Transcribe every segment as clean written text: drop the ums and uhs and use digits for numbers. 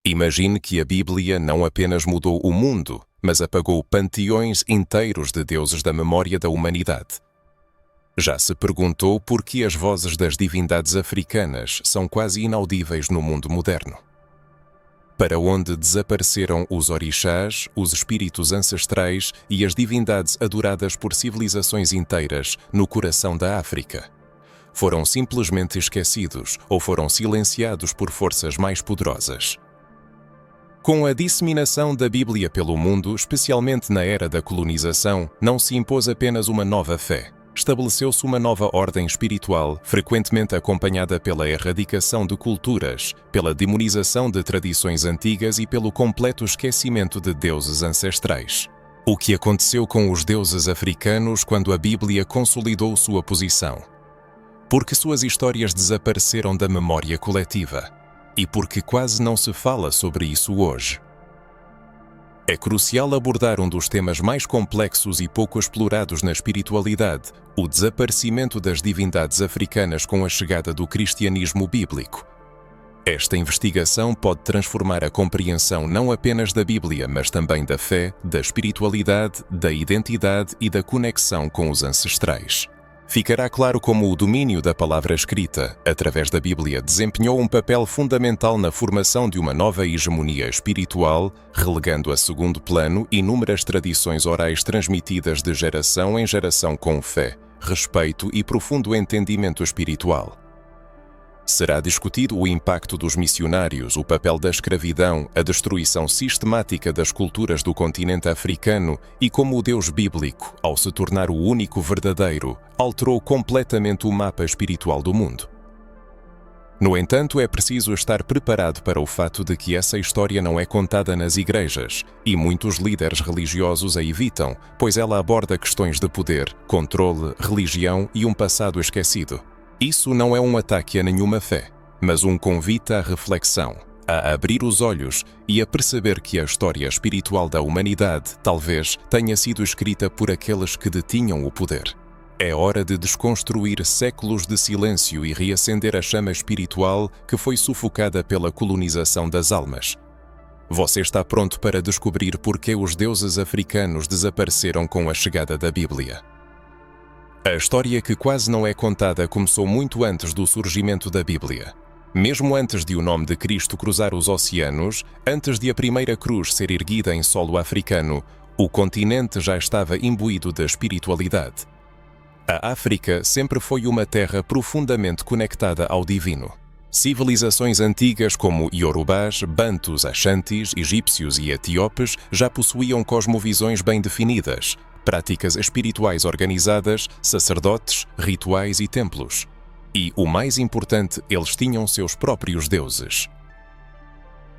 Imagine que a Bíblia não apenas mudou o mundo, mas apagou panteões inteiros de deuses da memória da humanidade. Já se perguntou por que as vozes das divindades africanas são quase inaudíveis no mundo moderno? Para onde desapareceram os orixás, os espíritos ancestrais e as divindades adoradas por civilizações inteiras no coração da África? Foram simplesmente esquecidos ou foram silenciados por forças mais poderosas? Com a disseminação da Bíblia pelo mundo, especialmente na era da colonização, não se impôs apenas uma nova fé. Estabeleceu-se uma nova ordem espiritual, frequentemente acompanhada pela erradicação de culturas, pela demonização de tradições antigas e pelo completo esquecimento de deuses ancestrais. O que aconteceu com os deuses africanos quando a Bíblia consolidou sua posição? Porque suas histórias desapareceram da memória coletiva. E porque quase não se fala sobre isso hoje. É crucial abordar um dos temas mais complexos e pouco explorados na espiritualidade, o desaparecimento das divindades africanas com a chegada do cristianismo bíblico. Esta investigação pode transformar a compreensão não apenas da Bíblia, mas também da fé, da espiritualidade, da identidade e da conexão com os ancestrais. Ficará claro como o domínio da palavra escrita, através da Bíblia, desempenhou um papel fundamental na formação de uma nova hegemonia espiritual, relegando a segundo plano inúmeras tradições orais transmitidas de geração em geração com fé, respeito e profundo entendimento espiritual. Será discutido o impacto dos missionários, o papel da escravidão, a destruição sistemática das culturas do continente africano e como o Deus bíblico, ao se tornar o único verdadeiro, alterou completamente o mapa espiritual do mundo. No entanto, é preciso estar preparado para o fato de que essa história não é contada nas igrejas, e muitos líderes religiosos a evitam, pois ela aborda questões de poder, controle, religião e um passado esquecido. Isso não é um ataque a nenhuma fé, mas um convite à reflexão, a abrir os olhos e a perceber que a história espiritual da humanidade talvez tenha sido escrita por aqueles que detinham o poder. É hora de desconstruir séculos de silêncio e reacender a chama espiritual que foi sufocada pela colonização das almas. Você está pronto para descobrir por que os deuses africanos desapareceram com a chegada da Bíblia? A história que quase não é contada começou muito antes do surgimento da Bíblia. Mesmo antes de o nome de Cristo cruzar os oceanos, antes de a primeira cruz ser erguida em solo africano, o continente já estava imbuído da espiritualidade. A África sempre foi uma terra profundamente conectada ao divino. Civilizações antigas como iorubás, bantus, axantis, egípcios e etíopes já possuíam cosmovisões bem definidas, práticas espirituais organizadas, sacerdotes, rituais e templos. E, o mais importante, eles tinham seus próprios deuses.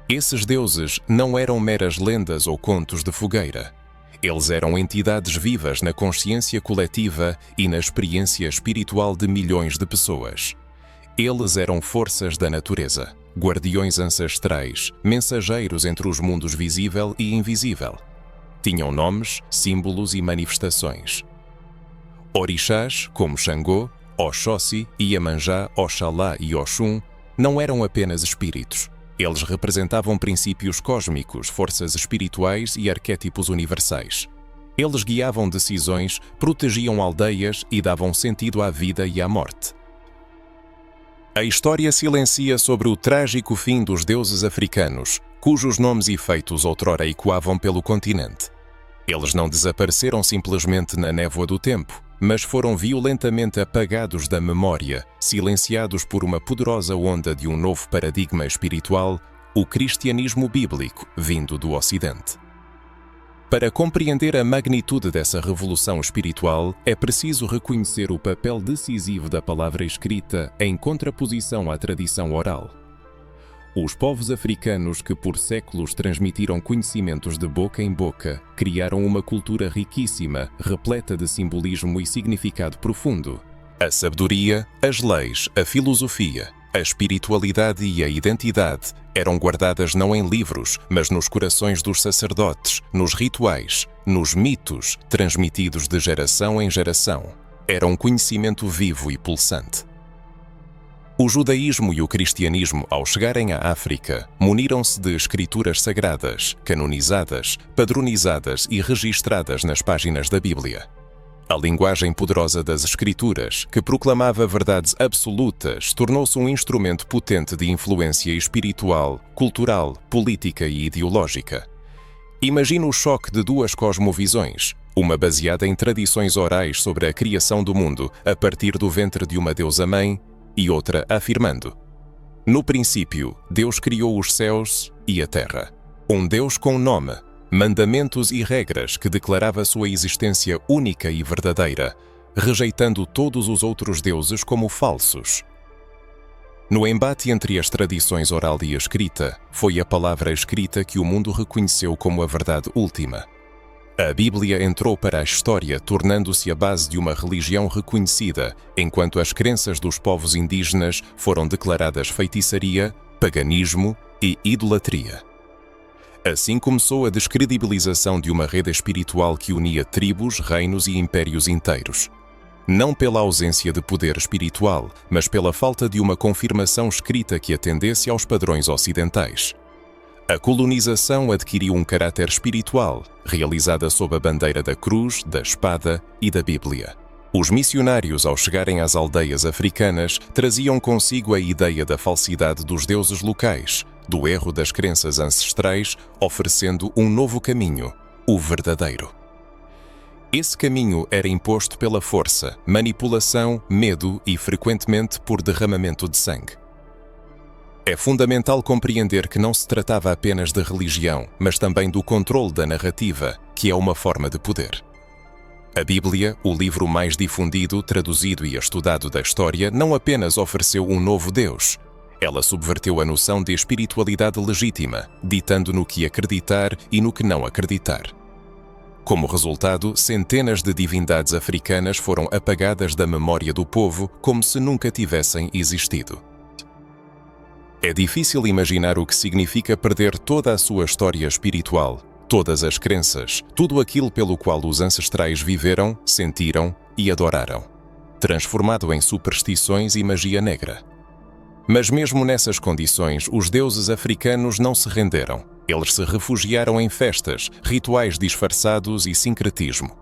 Esses deuses não eram meras lendas ou contos de fogueira. Eles eram entidades vivas na consciência coletiva e na experiência espiritual de milhões de pessoas. Eles eram forças da natureza, guardiões ancestrais, mensageiros entre os mundos visível e invisível. Tinham nomes, símbolos e manifestações. Orixás, como Xangô, Oxóssi, Iemanjá, Oxalá e Oxum, não eram apenas espíritos. Eles representavam princípios cósmicos, forças espirituais e arquétipos universais. Eles guiavam decisões, protegiam aldeias e davam sentido à vida e à morte. A história silencia sobre o trágico fim dos deuses africanos, cujos nomes e feitos outrora ecoavam pelo continente. Eles não desapareceram simplesmente na névoa do tempo, mas foram violentamente apagados da memória, silenciados por uma poderosa onda de um novo paradigma espiritual, o cristianismo bíblico, vindo do Ocidente. Para compreender a magnitude dessa revolução espiritual, é preciso reconhecer o papel decisivo da palavra escrita em contraposição à tradição oral. Os povos africanos que por séculos transmitiram conhecimentos de boca em boca, criaram uma cultura riquíssima, repleta de simbolismo e significado profundo. A sabedoria, as leis, a filosofia, a espiritualidade e a identidade eram guardadas não em livros, mas nos corações dos sacerdotes, nos rituais, nos mitos, transmitidos de geração em geração. Era um conhecimento vivo e pulsante. O judaísmo e o cristianismo, ao chegarem à África, muniram-se de escrituras sagradas, canonizadas, padronizadas e registradas nas páginas da Bíblia. A linguagem poderosa das Escrituras, que proclamava verdades absolutas, tornou-se um instrumento potente de influência espiritual, cultural, política e ideológica. Imagina o choque de duas cosmovisões, uma baseada em tradições orais sobre a criação do mundo a partir do ventre de uma deusa-mãe e outra afirmando: no princípio, Deus criou os céus e a terra. Um Deus com nome, mandamentos e regras que declarava sua existência única e verdadeira, rejeitando todos os outros deuses como falsos. No embate entre as tradições oral e escrita, foi a palavra escrita que o mundo reconheceu como a verdade última. A Bíblia entrou para a história, tornando-se a base de uma religião reconhecida, enquanto as crenças dos povos indígenas foram declaradas feitiçaria, paganismo e idolatria. Assim começou a descredibilização de uma rede espiritual que unia tribos, reinos e impérios inteiros. Não pela ausência de poder espiritual, mas pela falta de uma confirmação escrita que atendesse aos padrões ocidentais. A colonização adquiriu um caráter espiritual, realizada sob a bandeira da cruz, da espada e da Bíblia. Os missionários, ao chegarem às aldeias africanas, traziam consigo a ideia da falsidade dos deuses locais, do erro das crenças ancestrais, oferecendo um novo caminho, o verdadeiro. Esse caminho era imposto pela força, manipulação, medo e, frequentemente, por derramamento de sangue. É fundamental compreender que não se tratava apenas de religião, mas também do controle da narrativa, que é uma forma de poder. A Bíblia, o livro mais difundido, traduzido e estudado da história, não apenas ofereceu um novo Deus. Ela subverteu a noção de espiritualidade legítima, ditando no que acreditar e no que não acreditar. Como resultado, centenas de divindades africanas foram apagadas da memória do povo como se nunca tivessem existido. É difícil imaginar o que significa perder toda a sua história espiritual, todas as crenças, tudo aquilo pelo qual os ancestrais viveram, sentiram e adoraram, transformado em superstições e magia negra. Mas mesmo nessas condições, os deuses africanos não se renderam. Eles se refugiaram em festas, rituais disfarçados e sincretismo.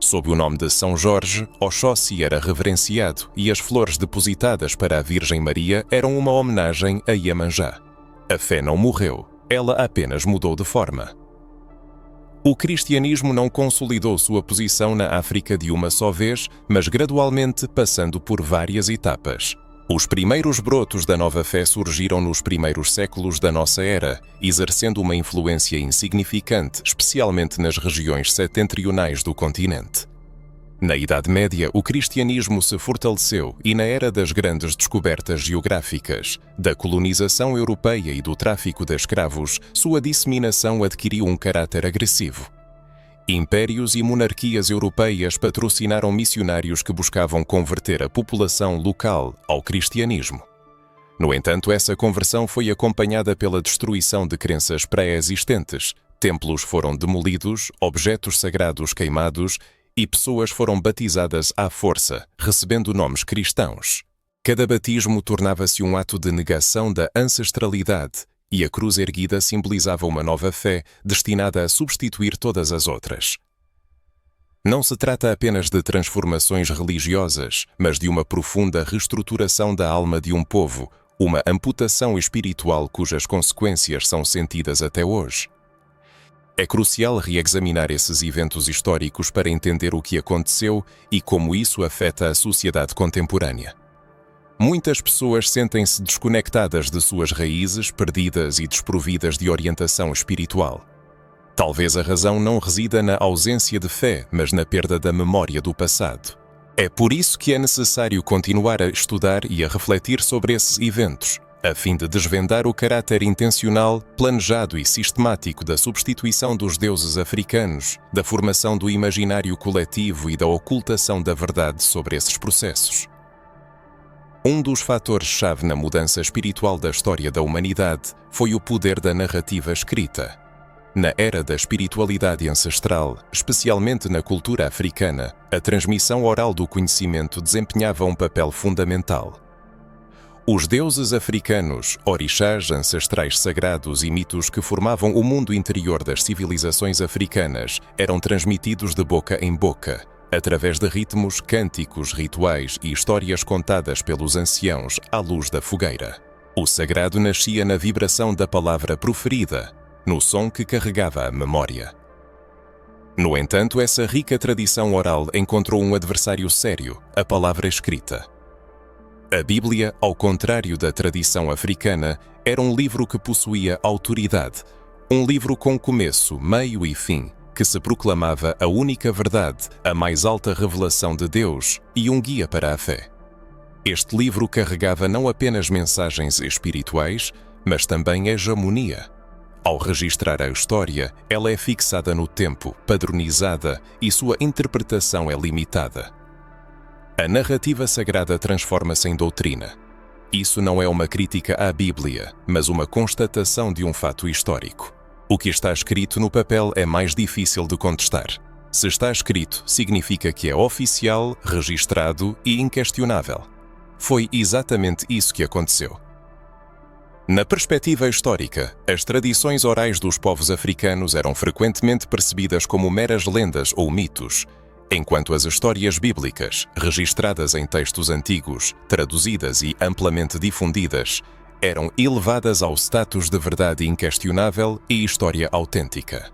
Sob o nome de São Jorge, Oxóssi era reverenciado e as flores depositadas para a Virgem Maria eram uma homenagem a Iemanjá. A fé não morreu, ela apenas mudou de forma. O cristianismo não consolidou sua posição na África de uma só vez, mas gradualmente passando por várias etapas. Os primeiros brotos da nova fé surgiram nos primeiros séculos da nossa era, exercendo uma influência insignificante, especialmente nas regiões setentrionais do continente. Na Idade Média, o cristianismo se fortaleceu e na era das grandes descobertas geográficas, da colonização europeia e do tráfico de escravos, sua disseminação adquiriu um caráter agressivo. Impérios e monarquias europeias patrocinaram missionários que buscavam converter a população local ao cristianismo. No entanto, essa conversão foi acompanhada pela destruição de crenças pré-existentes. Templos foram demolidos, objetos sagrados queimados e pessoas foram batizadas à força, recebendo nomes cristãos. Cada batismo tornava-se um ato de negação da ancestralidade e a cruz erguida simbolizava uma nova fé destinada a substituir todas as outras. Não se trata apenas de transformações religiosas, mas de uma profunda reestruturação da alma de um povo, uma amputação espiritual cujas consequências são sentidas até hoje. É crucial reexaminar esses eventos históricos para entender o que aconteceu e como isso afeta a sociedade contemporânea. Muitas pessoas sentem-se desconectadas de suas raízes, perdidas e desprovidas de orientação espiritual. Talvez a razão não resida na ausência de fé, mas na perda da memória do passado. É por isso que é necessário continuar a estudar e a refletir sobre esses eventos, a fim de desvendar o caráter intencional, planejado e sistemático da substituição dos deuses africanos, da formação do imaginário coletivo e da ocultação da verdade sobre esses processos. Um dos fatores-chave na mudança espiritual da história da humanidade foi o poder da narrativa escrita. Na era da espiritualidade ancestral, especialmente na cultura africana, a transmissão oral do conhecimento desempenhava um papel fundamental. Os deuses africanos, orixás ancestrais sagrados e mitos que formavam o mundo interior das civilizações africanas eram transmitidos de boca em boca, através de ritmos, cânticos, rituais e histórias contadas pelos anciãos à luz da fogueira. O sagrado nascia na vibração da palavra proferida, no som que carregava a memória. No entanto, essa rica tradição oral encontrou um adversário sério, a palavra escrita. A Bíblia, ao contrário da tradição africana, era um livro que possuía autoridade, um livro com começo, meio e fim, que se proclamava a única verdade, a mais alta revelação de Deus e um guia para a fé. Este livro carregava não apenas mensagens espirituais, mas também hegemonia. Ao registrar a história, ela é fixada no tempo, padronizada, e sua interpretação é limitada. A narrativa sagrada transforma-se em doutrina. Isso não é uma crítica à Bíblia, mas uma constatação de um fato histórico. O que está escrito no papel é mais difícil de contestar. Se está escrito, significa que é oficial, registrado e inquestionável. Foi exatamente isso que aconteceu. Na perspectiva histórica, as tradições orais dos povos africanos eram frequentemente percebidas como meras lendas ou mitos, enquanto as histórias bíblicas, registradas em textos antigos, traduzidas e amplamente difundidas, eram elevadas ao status de verdade inquestionável e história autêntica.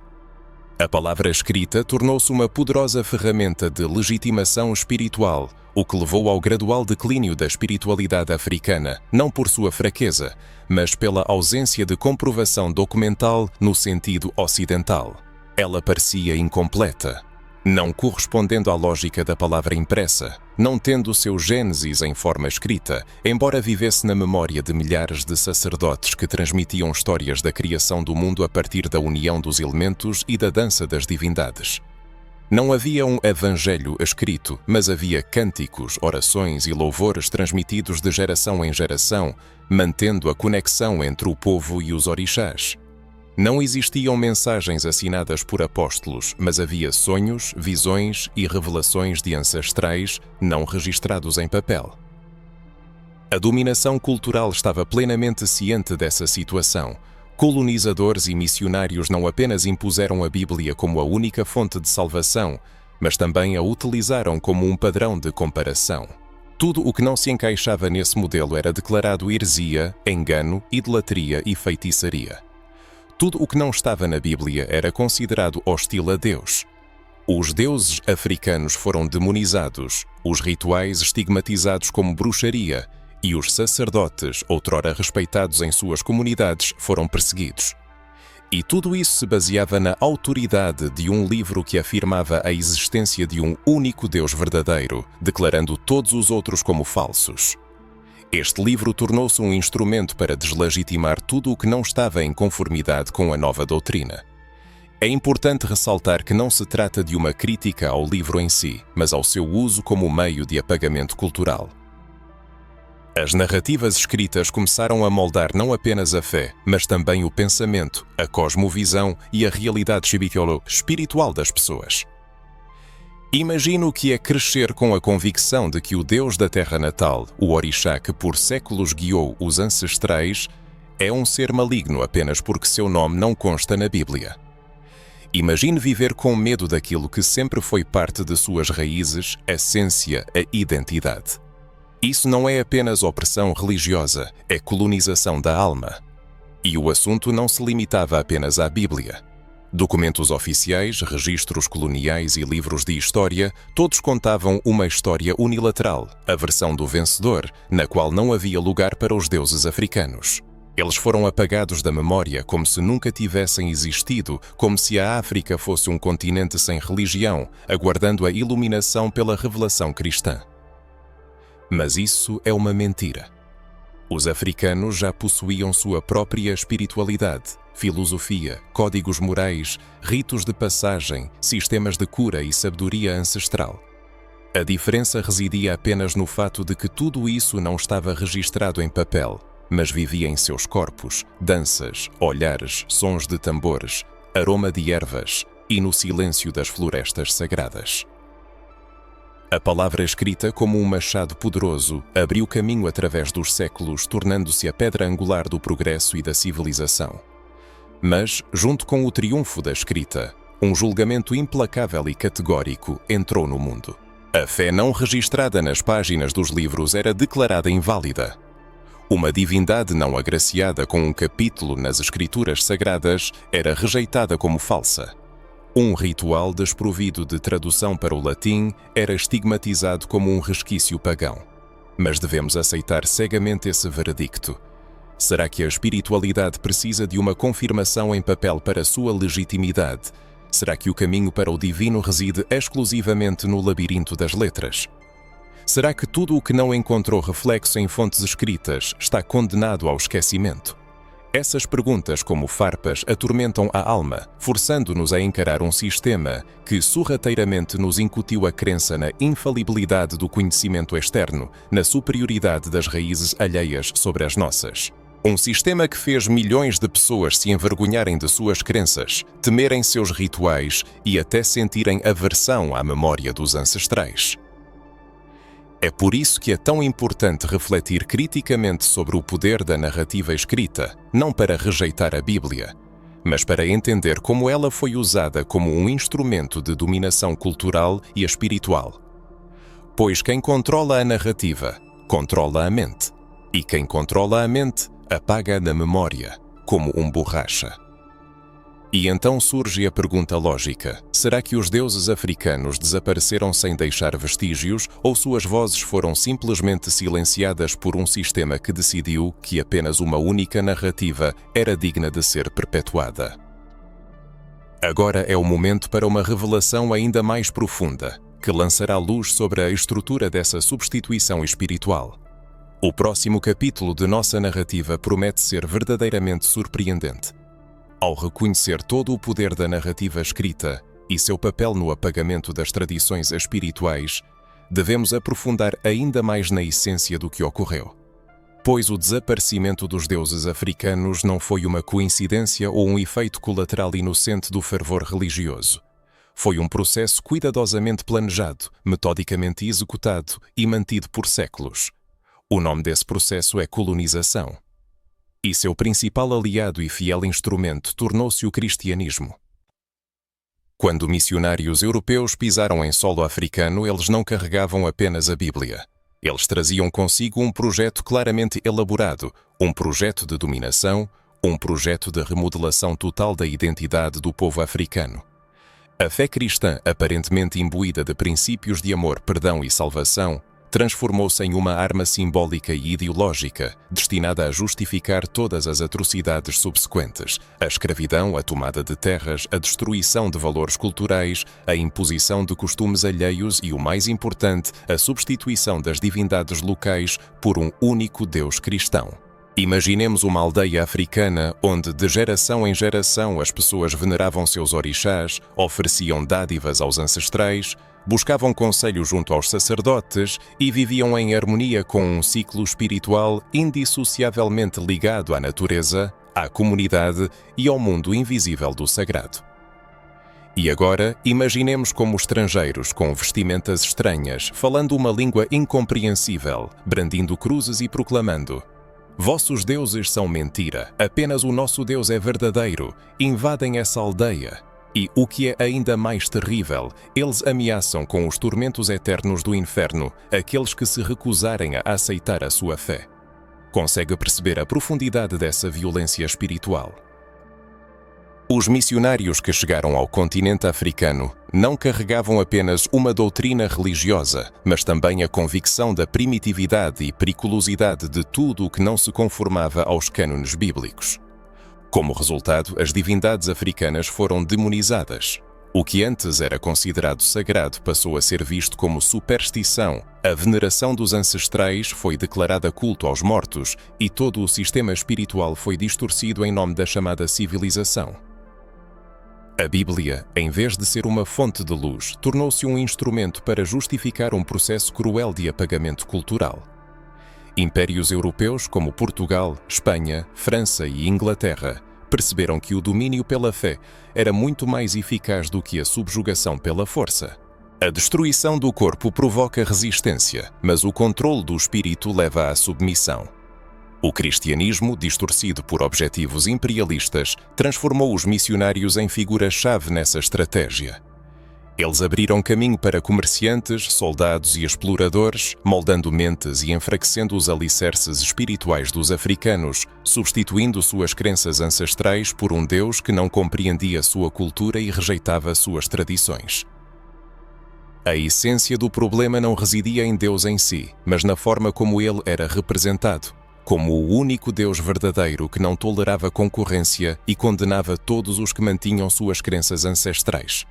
A palavra escrita tornou-se uma poderosa ferramenta de legitimação espiritual, o que levou ao gradual declínio da espiritualidade africana, não por sua fraqueza, mas pela ausência de comprovação documental no sentido ocidental. Ela parecia incompleta, não correspondendo à lógica da palavra impressa, não tendo o seu gênesis em forma escrita, embora vivesse na memória de milhares de sacerdotes que transmitiam histórias da criação do mundo a partir da união dos elementos e da dança das divindades. Não havia um evangelho escrito, mas havia cânticos, orações e louvores transmitidos de geração em geração, mantendo a conexão entre o povo e os orixás. Não existiam mensagens assinadas por apóstolos, mas havia sonhos, visões e revelações de ancestrais não registrados em papel. A dominação cultural estava plenamente ciente dessa situação. Colonizadores e missionários não apenas impuseram a Bíblia como a única fonte de salvação, mas também a utilizaram como um padrão de comparação. Tudo o que não se encaixava nesse modelo era declarado heresia, engano, idolatria e feitiçaria. Tudo o que não estava na Bíblia era considerado hostil a Deus. Os deuses africanos foram demonizados, os rituais estigmatizados como bruxaria e os sacerdotes, outrora respeitados em suas comunidades, foram perseguidos. E tudo isso se baseava na autoridade de um livro que afirmava a existência de um único Deus verdadeiro, declarando todos os outros como falsos. Este livro tornou-se um instrumento para deslegitimar tudo o que não estava em conformidade com a nova doutrina. É importante ressaltar que não se trata de uma crítica ao livro em si, mas ao seu uso como meio de apagamento cultural. As narrativas escritas começaram a moldar não apenas a fé, mas também o pensamento, a cosmovisão e a realidade espiritual das pessoas. Imagino o que é crescer com a convicção de que o Deus da terra natal, o orixá que por séculos guiou os ancestrais, é um ser maligno apenas porque seu nome não consta na Bíblia. Imagine viver com medo daquilo que sempre foi parte de suas raízes, a essência, a identidade. Isso não é apenas opressão religiosa, é colonização da alma. E o assunto não se limitava apenas à Bíblia. Documentos oficiais, registros coloniais e livros de história, todos contavam uma história unilateral, a versão do vencedor, na qual não havia lugar para os deuses africanos. Eles foram apagados da memória como se nunca tivessem existido, como se a África fosse um continente sem religião, aguardando a iluminação pela revelação cristã. Mas isso é uma mentira. Os africanos já possuíam sua própria espiritualidade, filosofia, códigos morais, ritos de passagem, sistemas de cura e sabedoria ancestral. A diferença residia apenas no fato de que tudo isso não estava registrado em papel, mas vivia em seus corpos, danças, olhares, sons de tambores, aroma de ervas e no silêncio das florestas sagradas. A palavra escrita, como um machado poderoso, abriu caminho através dos séculos, tornando-se a pedra angular do progresso e da civilização. Mas, junto com o triunfo da escrita, um julgamento implacável e categórico entrou no mundo. A fé não registrada nas páginas dos livros era declarada inválida. Uma divindade não agraciada com um capítulo nas escrituras sagradas era rejeitada como falsa. Um ritual desprovido de tradução para o latim era estigmatizado como um resquício pagão. Mas devemos aceitar cegamente esse veredicto. Será que a espiritualidade precisa de uma confirmação em papel para sua legitimidade? Será que o caminho para o divino reside exclusivamente no labirinto das letras? Será que tudo o que não encontrou reflexo em fontes escritas está condenado ao esquecimento? Essas perguntas, como farpas, atormentam a alma, forçando-nos a encarar um sistema que sorrateiramente nos incutiu a crença na infalibilidade do conhecimento externo, na superioridade das raízes alheias sobre as nossas. Um sistema que fez milhões de pessoas se envergonharem de suas crenças, temerem seus rituais e até sentirem aversão à memória dos ancestrais. É por isso que é tão importante refletir criticamente sobre o poder da narrativa escrita, não para rejeitar a Bíblia, mas para entender como ela foi usada como um instrumento de dominação cultural e espiritual. Pois quem controla a narrativa, controla a mente, e quem controla a mente, apaga na memória, como um borracha. E então surge a pergunta lógica: será que os deuses africanos desapareceram sem deixar vestígios, ou suas vozes foram simplesmente silenciadas por um sistema que decidiu que apenas uma única narrativa era digna de ser perpetuada? Agora é o momento para uma revelação ainda mais profunda, que lançará luz sobre a estrutura dessa substituição espiritual. O próximo capítulo de nossa narrativa promete ser verdadeiramente surpreendente. Ao reconhecer todo o poder da narrativa escrita e seu papel no apagamento das tradições espirituais, devemos aprofundar ainda mais na essência do que ocorreu. Pois o desaparecimento dos deuses africanos não foi uma coincidência ou um efeito colateral inocente do fervor religioso. Foi um processo cuidadosamente planejado, metodicamente executado e mantido por séculos. O nome desse processo é colonização. E seu principal aliado e fiel instrumento tornou-se o cristianismo. Quando missionários europeus pisaram em solo africano, eles não carregavam apenas a Bíblia. Eles traziam consigo um projeto claramente elaborado, um projeto de dominação, um projeto de remodelação total da identidade do povo africano. A fé cristã, aparentemente imbuída de princípios de amor, perdão e salvação, transformou-se em uma arma simbólica e ideológica, destinada a justificar todas as atrocidades subsequentes: a escravidão, a tomada de terras, a destruição de valores culturais, a imposição de costumes alheios e, o mais importante, a substituição das divindades locais por um único Deus cristão. Imaginemos uma aldeia africana onde, de geração em geração, as pessoas veneravam seus orixás, ofereciam dádivas aos ancestrais, buscavam conselho junto aos sacerdotes e viviam em harmonia com um ciclo espiritual indissociavelmente ligado à natureza, à comunidade e ao mundo invisível do sagrado. E agora, imaginemos como estrangeiros com vestimentas estranhas, falando uma língua incompreensível, brandindo cruzes e proclamando: "Vossos deuses são mentira, apenas o nosso Deus é verdadeiro", invadem essa aldeia. E, o que é ainda mais terrível, eles ameaçam com os tormentos eternos do inferno aqueles que se recusarem a aceitar a sua fé. Consegue perceber a profundidade dessa violência espiritual? Os missionários que chegaram ao continente africano não carregavam apenas uma doutrina religiosa, mas também a convicção da primitividade e periculosidade de tudo o que não se conformava aos cânones bíblicos. Como resultado, as divindades africanas foram demonizadas. O que antes era considerado sagrado passou a ser visto como superstição, a veneração dos ancestrais foi declarada culto aos mortos e todo o sistema espiritual foi distorcido em nome da chamada civilização. A Bíblia, em vez de ser uma fonte de luz, tornou-se um instrumento para justificar um processo cruel de apagamento cultural. Impérios europeus como Portugal, Espanha, França e Inglaterra perceberam que o domínio pela fé era muito mais eficaz do que a subjugação pela força. A destruição do corpo provoca resistência, mas o controle do espírito leva à submissão. O cristianismo, distorcido por objetivos imperialistas, transformou os missionários em figuras-chave nessa estratégia. Eles abriram caminho para comerciantes, soldados e exploradores, moldando mentes e enfraquecendo os alicerces espirituais dos africanos, substituindo suas crenças ancestrais por um Deus que não compreendia sua cultura e rejeitava suas tradições. A essência do problema não residia em Deus em si, mas na forma como ele era representado, como o único Deus verdadeiro que não tolerava concorrência e condenava todos os que mantinham suas crenças ancestrais.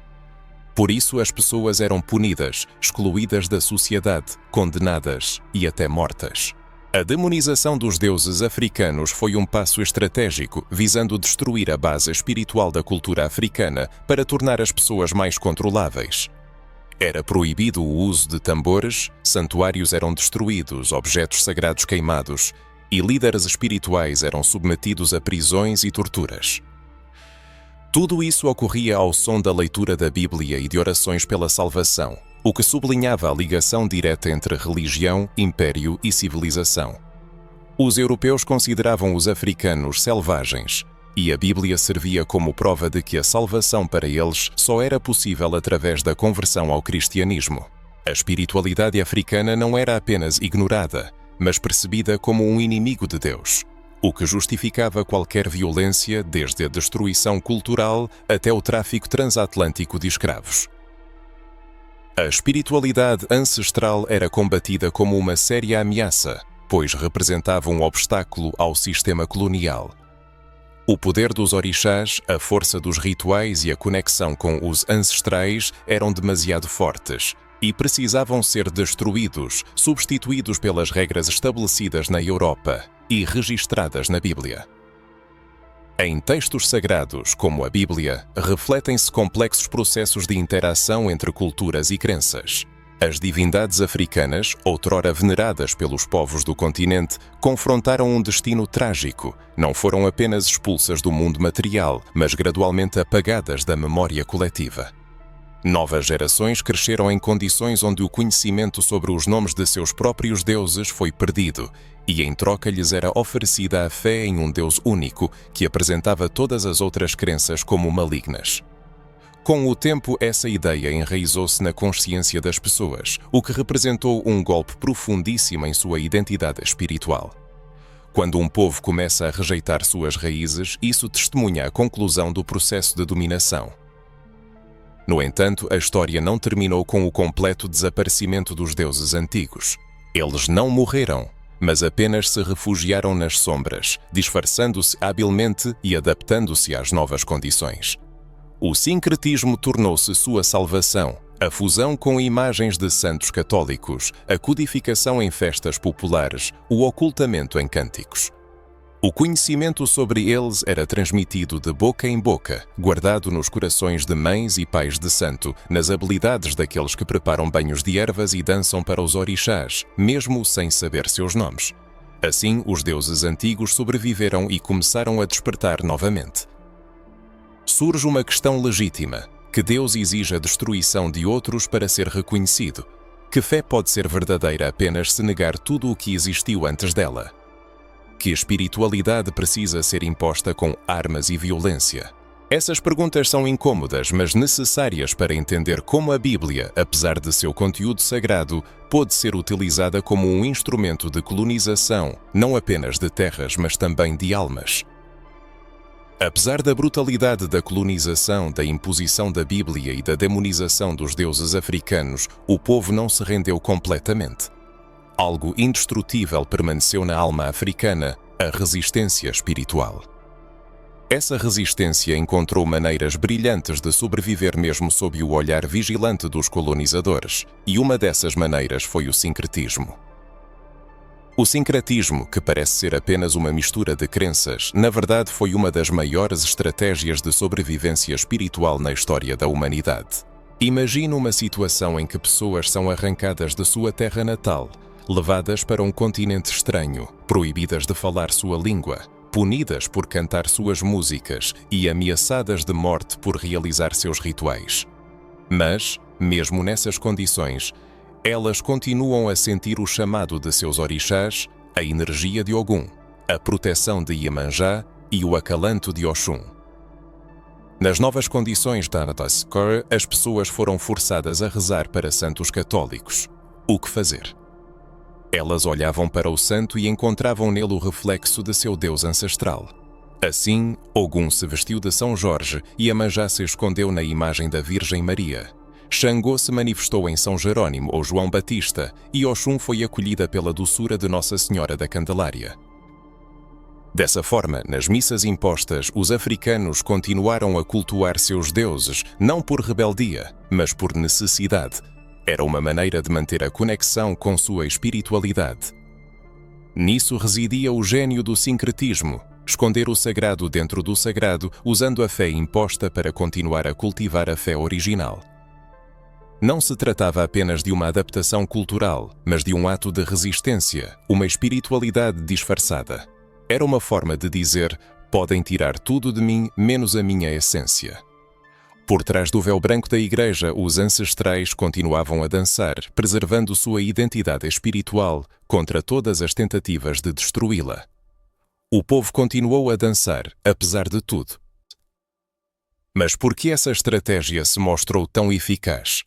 Por isso as pessoas eram punidas, excluídas da sociedade, condenadas e até mortas. A demonização dos deuses africanos foi um passo estratégico visando destruir a base espiritual da cultura africana para tornar as pessoas mais controláveis. Era proibido o uso de tambores, santuários eram destruídos, objetos sagrados queimados e líderes espirituais eram submetidos a prisões e torturas. Tudo isso ocorria ao som da leitura da Bíblia e de orações pela salvação, o que sublinhava a ligação direta entre religião, império e civilização. Os europeus consideravam os africanos selvagens, e a Bíblia servia como prova de que a salvação para eles só era possível através da conversão ao cristianismo. A espiritualidade africana não era apenas ignorada, mas percebida como um inimigo de Deus, o que justificava qualquer violência, desde a destruição cultural até o tráfico transatlântico de escravos. A espiritualidade ancestral era combatida como uma séria ameaça, pois representava um obstáculo ao sistema colonial. O poder dos orixás, a força dos rituais e a conexão com os ancestrais eram demasiado fortes e precisavam ser destruídos, substituídos pelas regras estabelecidas na Europa e registradas na Bíblia. Em textos sagrados, como a Bíblia, refletem-se complexos processos de interação entre culturas e crenças. As divindades africanas, outrora veneradas pelos povos do continente, confrontaram um destino trágico. Não foram apenas expulsas do mundo material, mas gradualmente apagadas da memória coletiva. Novas gerações cresceram em condições onde o conhecimento sobre os nomes de seus próprios deuses foi perdido, e em troca lhes era oferecida a fé em um Deus único, que apresentava todas as outras crenças como malignas. Com o tempo, essa ideia enraizou-se na consciência das pessoas, o que representou um golpe profundíssimo em sua identidade espiritual. Quando um povo começa a rejeitar suas raízes, isso testemunha a conclusão do processo de dominação. No entanto, a história não terminou com o completo desaparecimento dos deuses antigos. Eles não morreram, mas apenas se refugiaram nas sombras, disfarçando-se habilmente e adaptando-se às novas condições. O sincretismo tornou-se sua salvação, a fusão com imagens de santos católicos, a codificação em festas populares, o ocultamento em cânticos. O conhecimento sobre eles era transmitido de boca em boca, guardado nos corações de mães e pais de santo, nas habilidades daqueles que preparam banhos de ervas e dançam para os orixás, mesmo sem saber seus nomes. Assim, os deuses antigos sobreviveram e começaram a despertar novamente. Surge uma questão legítima: que Deus exige a destruição de outros para ser reconhecido? Que fé pode ser verdadeira apenas se negar tudo o que existiu antes dela? Que espiritualidade precisa ser imposta com armas e violência? Essas perguntas são incômodas, mas necessárias para entender como a Bíblia, apesar de seu conteúdo sagrado, pode ser utilizada como um instrumento de colonização, não apenas de terras, mas também de almas. Apesar da brutalidade da colonização, da imposição da Bíblia e da demonização dos deuses africanos, o povo não se rendeu completamente. Algo indestrutível permaneceu na alma africana: a resistência espiritual. Essa resistência encontrou maneiras brilhantes de sobreviver mesmo sob o olhar vigilante dos colonizadores, e uma dessas maneiras foi o sincretismo. O sincretismo, que parece ser apenas uma mistura de crenças, na verdade foi uma das maiores estratégias de sobrevivência espiritual na história da humanidade. Imagine uma situação em que pessoas são arrancadas de sua terra natal, levadas para um continente estranho, proibidas de falar sua língua, punidas por cantar suas músicas e ameaçadas de morte por realizar seus rituais. Mas, mesmo nessas condições, elas continuam a sentir o chamado de seus orixás, a energia de Ogum, a proteção de Iemanjá e o acalanto de Oxum. Nas novas condições da Madagascar, as pessoas foram forçadas a rezar para santos católicos. O que fazer? Elas olhavam para o santo e encontravam nele o reflexo de seu Deus ancestral. Assim, Ogum se vestiu de São Jorge e Iemanjá se escondeu na imagem da Virgem Maria. Xangô se manifestou em São Jerônimo ou João Batista e Oxum foi acolhida pela doçura de Nossa Senhora da Candelária. Dessa forma, nas missas impostas, os africanos continuaram a cultuar seus deuses, não por rebeldia, mas por necessidade. Era uma maneira de manter a conexão com sua espiritualidade. Nisso residia o gênio do sincretismo, esconder o sagrado dentro do sagrado, usando a fé imposta para continuar a cultivar a fé original. Não se tratava apenas de uma adaptação cultural, mas de um ato de resistência, uma espiritualidade disfarçada. Era uma forma de dizer: podem tirar tudo de mim, menos a minha essência. Por trás do véu branco da igreja, os ancestrais continuavam a dançar, preservando sua identidade espiritual contra todas as tentativas de destruí-la. O povo continuou a dançar, apesar de tudo. Mas por que essa estratégia se mostrou tão eficaz?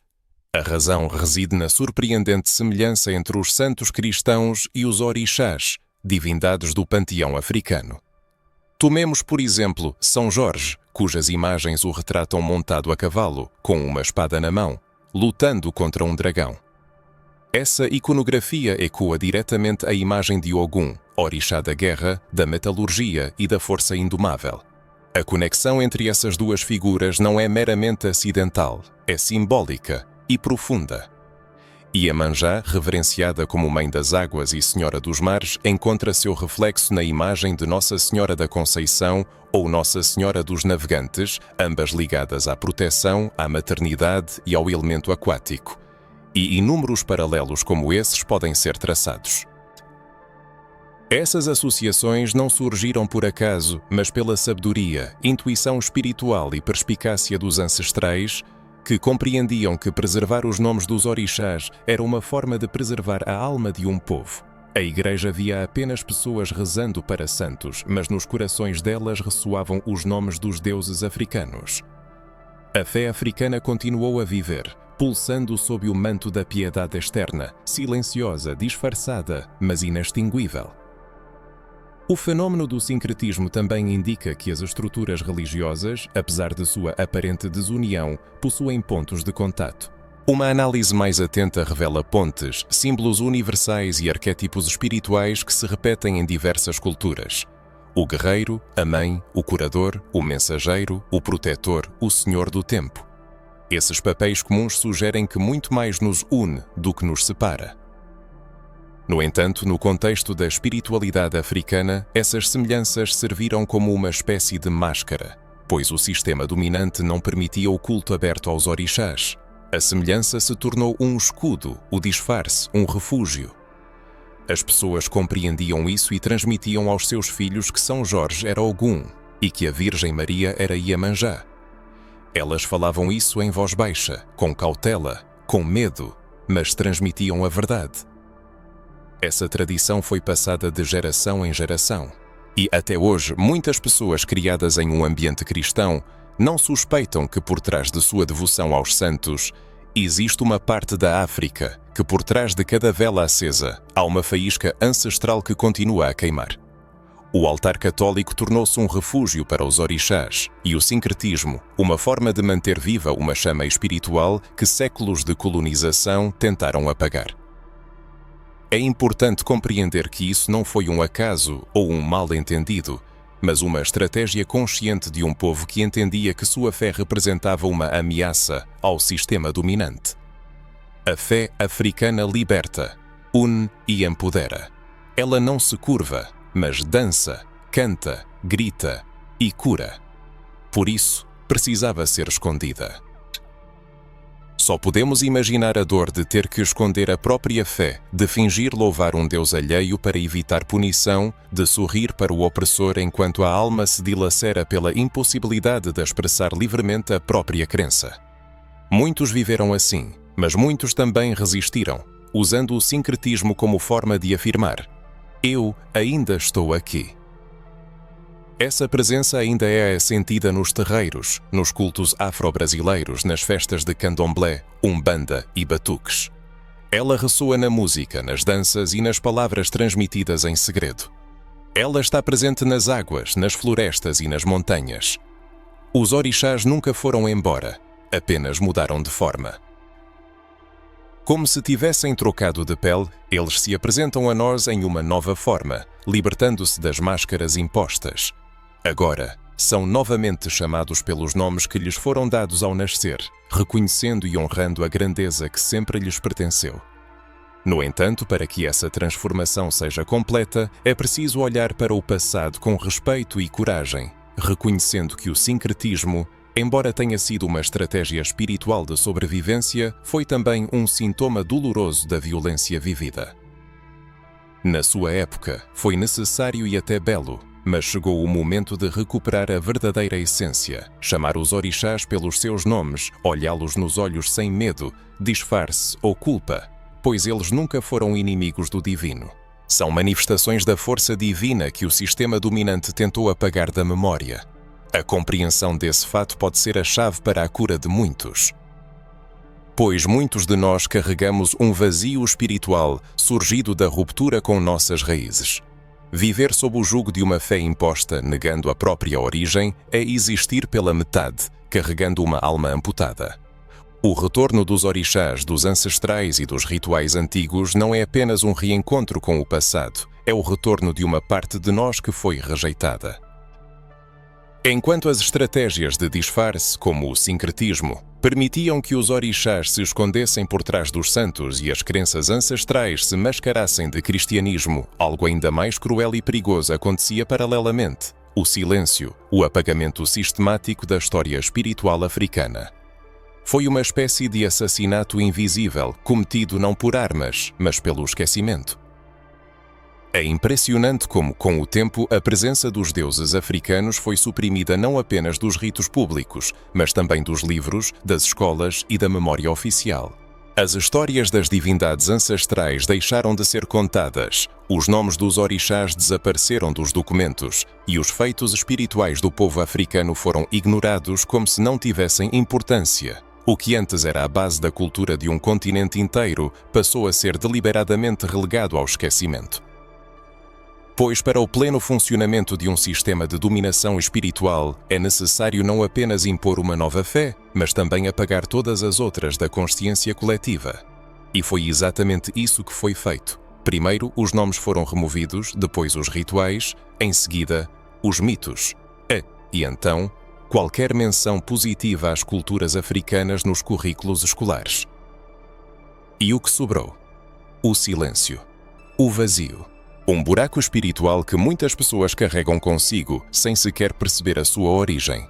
A razão reside na surpreendente semelhança entre os santos cristãos e os orixás, divindades do panteão africano. Tomemos, por exemplo, São Jorge, cujas imagens o retratam montado a cavalo, com uma espada na mão, lutando contra um dragão. Essa iconografia ecoa diretamente a imagem de Ogum, orixá da guerra, da metalurgia e da força indomável. A conexão entre essas duas figuras não é meramente acidental, é simbólica e profunda. Iemanjá, reverenciada como Mãe das Águas e Senhora dos Mares, encontra seu reflexo na imagem de Nossa Senhora da Conceição ou Nossa Senhora dos Navegantes, ambas ligadas à proteção, à maternidade e ao elemento aquático. E inúmeros paralelos como esses podem ser traçados. Essas associações não surgiram por acaso, mas pela sabedoria, intuição espiritual e perspicácia dos ancestrais, que compreendiam que preservar os nomes dos orixás era uma forma de preservar a alma de um povo. A igreja via apenas pessoas rezando para santos, mas nos corações delas ressoavam os nomes dos deuses africanos. A fé africana continuou a viver, pulsando sob o manto da piedade externa, silenciosa, disfarçada, mas inextinguível. O fenômeno do sincretismo também indica que as estruturas religiosas, apesar de sua aparente desunião, possuem pontos de contato. Uma análise mais atenta revela pontes, símbolos universais e arquétipos espirituais que se repetem em diversas culturas. O guerreiro, a mãe, o curador, o mensageiro, o protetor, o senhor do tempo. Esses papéis comuns sugerem que muito mais nos une do que nos separa. No entanto, no contexto da espiritualidade africana, essas semelhanças serviram como uma espécie de máscara, pois o sistema dominante não permitia o culto aberto aos orixás. A semelhança se tornou um escudo, o disfarce, um refúgio. As pessoas compreendiam isso e transmitiam aos seus filhos que São Jorge era Ogum e que a Virgem Maria era Iemanjá. Elas falavam isso em voz baixa, com cautela, com medo, mas transmitiam a verdade. Essa tradição foi passada de geração em geração. E até hoje, muitas pessoas criadas em um ambiente cristão não suspeitam que por trás de sua devoção aos santos existe uma parte da África, que por trás de cada vela acesa há uma faísca ancestral que continua a queimar. O altar católico tornou-se um refúgio para os orixás e o sincretismo, uma forma de manter viva uma chama espiritual que séculos de colonização tentaram apagar. É importante compreender que isso não foi um acaso ou um mal-entendido, mas uma estratégia consciente de um povo que entendia que sua fé representava uma ameaça ao sistema dominante. A fé africana liberta, une e empodera. Ela não se curva, mas dança, canta, grita e cura. Por isso, precisava ser escondida. Só podemos imaginar a dor de ter que esconder a própria fé, de fingir louvar um Deus alheio para evitar punição, de sorrir para o opressor enquanto a alma se dilacera pela impossibilidade de expressar livremente a própria crença. Muitos viveram assim, mas muitos também resistiram, usando o sincretismo como forma de afirmar: eu ainda estou aqui. Essa presença ainda é sentida nos terreiros, nos cultos afro-brasileiros, nas festas de candomblé, umbanda e batuques. Ela ressoa na música, nas danças e nas palavras transmitidas em segredo. Ela está presente nas águas, nas florestas e nas montanhas. Os orixás nunca foram embora, apenas mudaram de forma. Como se tivessem trocado de pele, eles se apresentam a nós em uma nova forma, libertando-se das máscaras impostas. Agora, são novamente chamados pelos nomes que lhes foram dados ao nascer, reconhecendo e honrando a grandeza que sempre lhes pertenceu. No entanto, para que essa transformação seja completa, é preciso olhar para o passado com respeito e coragem, reconhecendo que o sincretismo, embora tenha sido uma estratégia espiritual de sobrevivência, foi também um sintoma doloroso da violência vivida. Na sua época, foi necessário e até belo, mas chegou o momento de recuperar a verdadeira essência, chamar os orixás pelos seus nomes, olhá-los nos olhos sem medo, disfarce ou culpa, pois eles nunca foram inimigos do divino. São manifestações da força divina que o sistema dominante tentou apagar da memória. A compreensão desse fato pode ser a chave para a cura de muitos. Pois muitos de nós carregamos um vazio espiritual surgido da ruptura com nossas raízes. Viver sob o jugo de uma fé imposta, negando a própria origem, é existir pela metade, carregando uma alma amputada. O retorno dos orixás, dos ancestrais e dos rituais antigos não é apenas um reencontro com o passado, é o retorno de uma parte de nós que foi rejeitada. Enquanto as estratégias de disfarce, como o sincretismo, permitiam que os orixás se escondessem por trás dos santos e as crenças ancestrais se mascarassem de cristianismo, algo ainda mais cruel e perigoso acontecia paralelamente: o silêncio, o apagamento sistemático da história espiritual africana. Foi uma espécie de assassinato invisível, cometido não por armas, mas pelo esquecimento. É impressionante como, com o tempo, a presença dos deuses africanos foi suprimida não apenas dos ritos públicos, mas também dos livros, das escolas e da memória oficial. As histórias das divindades ancestrais deixaram de ser contadas, os nomes dos orixás desapareceram dos documentos e os feitos espirituais do povo africano foram ignorados como se não tivessem importância. O que antes era a base da cultura de um continente inteiro passou a ser deliberadamente relegado ao esquecimento. Pois para o pleno funcionamento de um sistema de dominação espiritual é necessário não apenas impor uma nova fé, mas também apagar todas as outras da consciência coletiva. E foi exatamente isso que foi feito. Primeiro os nomes foram removidos, depois os rituais, em seguida os mitos. E então, qualquer menção positiva às culturas africanas nos currículos escolares. E o que sobrou? O silêncio. O vazio. Um buraco espiritual que muitas pessoas carregam consigo, sem sequer perceber a sua origem.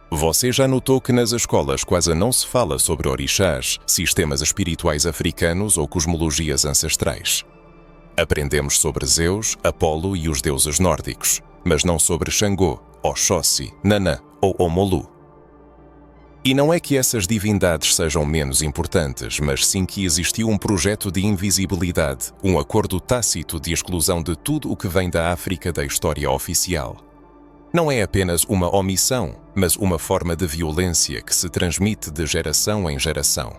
Você já notou que nas escolas quase não se fala sobre orixás, sistemas espirituais africanos ou cosmologias ancestrais? Aprendemos sobre Zeus, Apolo e os deuses nórdicos, mas não sobre Xangô, Oxóssi, Nanã ou Omolu. E não é que essas divindades sejam menos importantes, mas sim que existiu um projeto de invisibilidade, um acordo tácito de exclusão de tudo o que vem da África da história oficial. Não é apenas uma omissão, mas uma forma de violência que se transmite de geração em geração.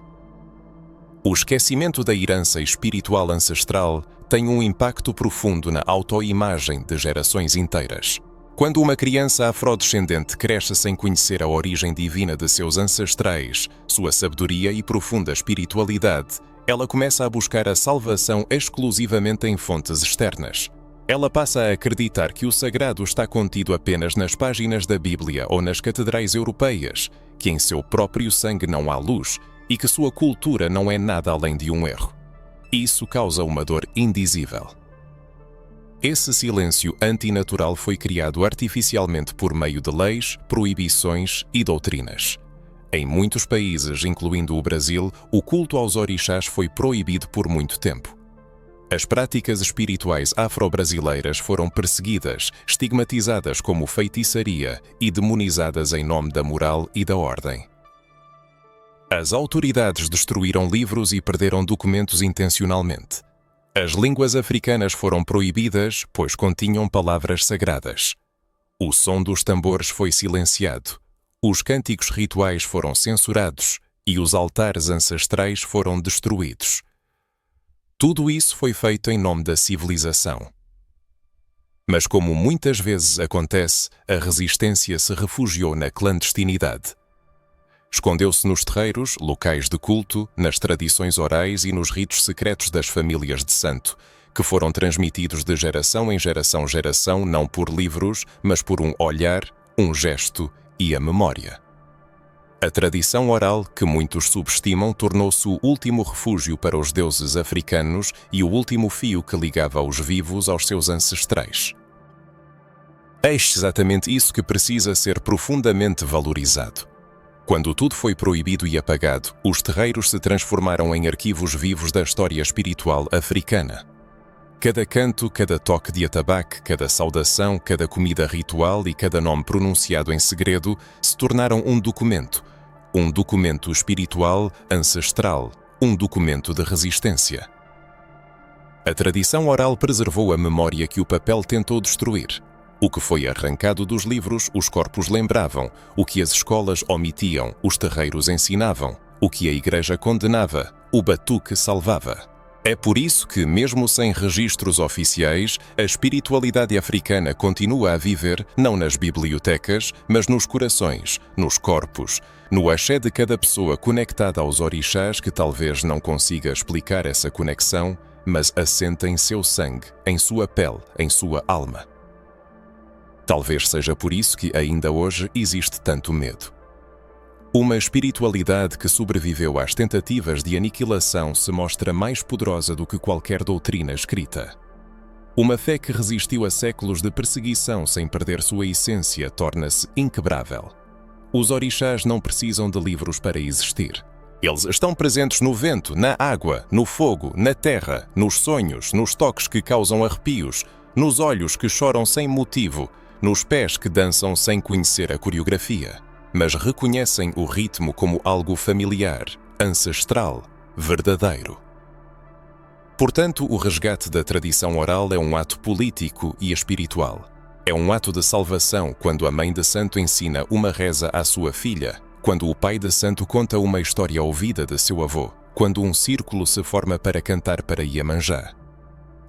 O esquecimento da herança espiritual ancestral tem um impacto profundo na autoimagem de gerações inteiras. Quando uma criança afrodescendente cresce sem conhecer a origem divina de seus ancestrais, sua sabedoria e profunda espiritualidade, ela começa a buscar a salvação exclusivamente em fontes externas. Ela passa a acreditar que o sagrado está contido apenas nas páginas da Bíblia ou nas catedrais europeias, que em seu próprio sangue não há luz e que sua cultura não é nada além de um erro. Isso causa uma dor indizível. Esse silêncio antinatural foi criado artificialmente por meio de leis, proibições e doutrinas. Em muitos países, incluindo o Brasil, o culto aos orixás foi proibido por muito tempo. As práticas espirituais afro-brasileiras foram perseguidas, estigmatizadas como feitiçaria e demonizadas em nome da moral e da ordem. As autoridades destruíram livros e perderam documentos intencionalmente. As línguas africanas foram proibidas, pois continham palavras sagradas. O som dos tambores foi silenciado. Os cânticos rituais foram censurados e os altares ancestrais foram destruídos. Tudo isso foi feito em nome da civilização. Mas como muitas vezes acontece, a resistência se refugiou na clandestinidade. Escondeu-se nos terreiros, locais de culto, nas tradições orais e nos ritos secretos das famílias de santo, que foram transmitidos de geração em geração, não por livros, mas por um olhar, um gesto e a memória. A tradição oral, que muitos subestimam, tornou-se o último refúgio para os deuses africanos e o último fio que ligava os vivos aos seus ancestrais. É exatamente isso que precisa ser profundamente valorizado. Quando tudo foi proibido e apagado, os terreiros se transformaram em arquivos vivos da história espiritual africana. Cada canto, cada toque de atabaque, cada saudação, cada comida ritual e cada nome pronunciado em segredo se tornaram um documento espiritual, ancestral, um documento de resistência. A tradição oral preservou a memória que o papel tentou destruir. O que foi arrancado dos livros, os corpos lembravam. O que as escolas omitiam, os terreiros ensinavam. O que a igreja condenava, o batuque salvava. É por isso que, mesmo sem registros oficiais, a espiritualidade africana continua a viver não nas bibliotecas, mas nos corações, nos corpos, no axé de cada pessoa conectada aos orixás que talvez não consiga explicar essa conexão, mas assenta em seu sangue, em sua pele, em sua alma. Talvez seja por isso que ainda hoje existe tanto medo. Uma espiritualidade que sobreviveu às tentativas de aniquilação se mostra mais poderosa do que qualquer doutrina escrita. Uma fé que resistiu a séculos de perseguição sem perder sua essência torna-se inquebrável. Os orixás não precisam de livros para existir. Eles estão presentes no vento, na água, no fogo, na terra, nos sonhos, nos toques que causam arrepios, nos olhos que choram sem motivo, nos pés que dançam sem conhecer a coreografia, mas reconhecem o ritmo como algo familiar, ancestral, verdadeiro. Portanto, o resgate da tradição oral é um ato político e espiritual. É um ato de salvação quando a mãe de santo ensina uma reza à sua filha, quando o pai de santo conta uma história ouvida de seu avô, quando um círculo se forma para cantar para Iemanjá.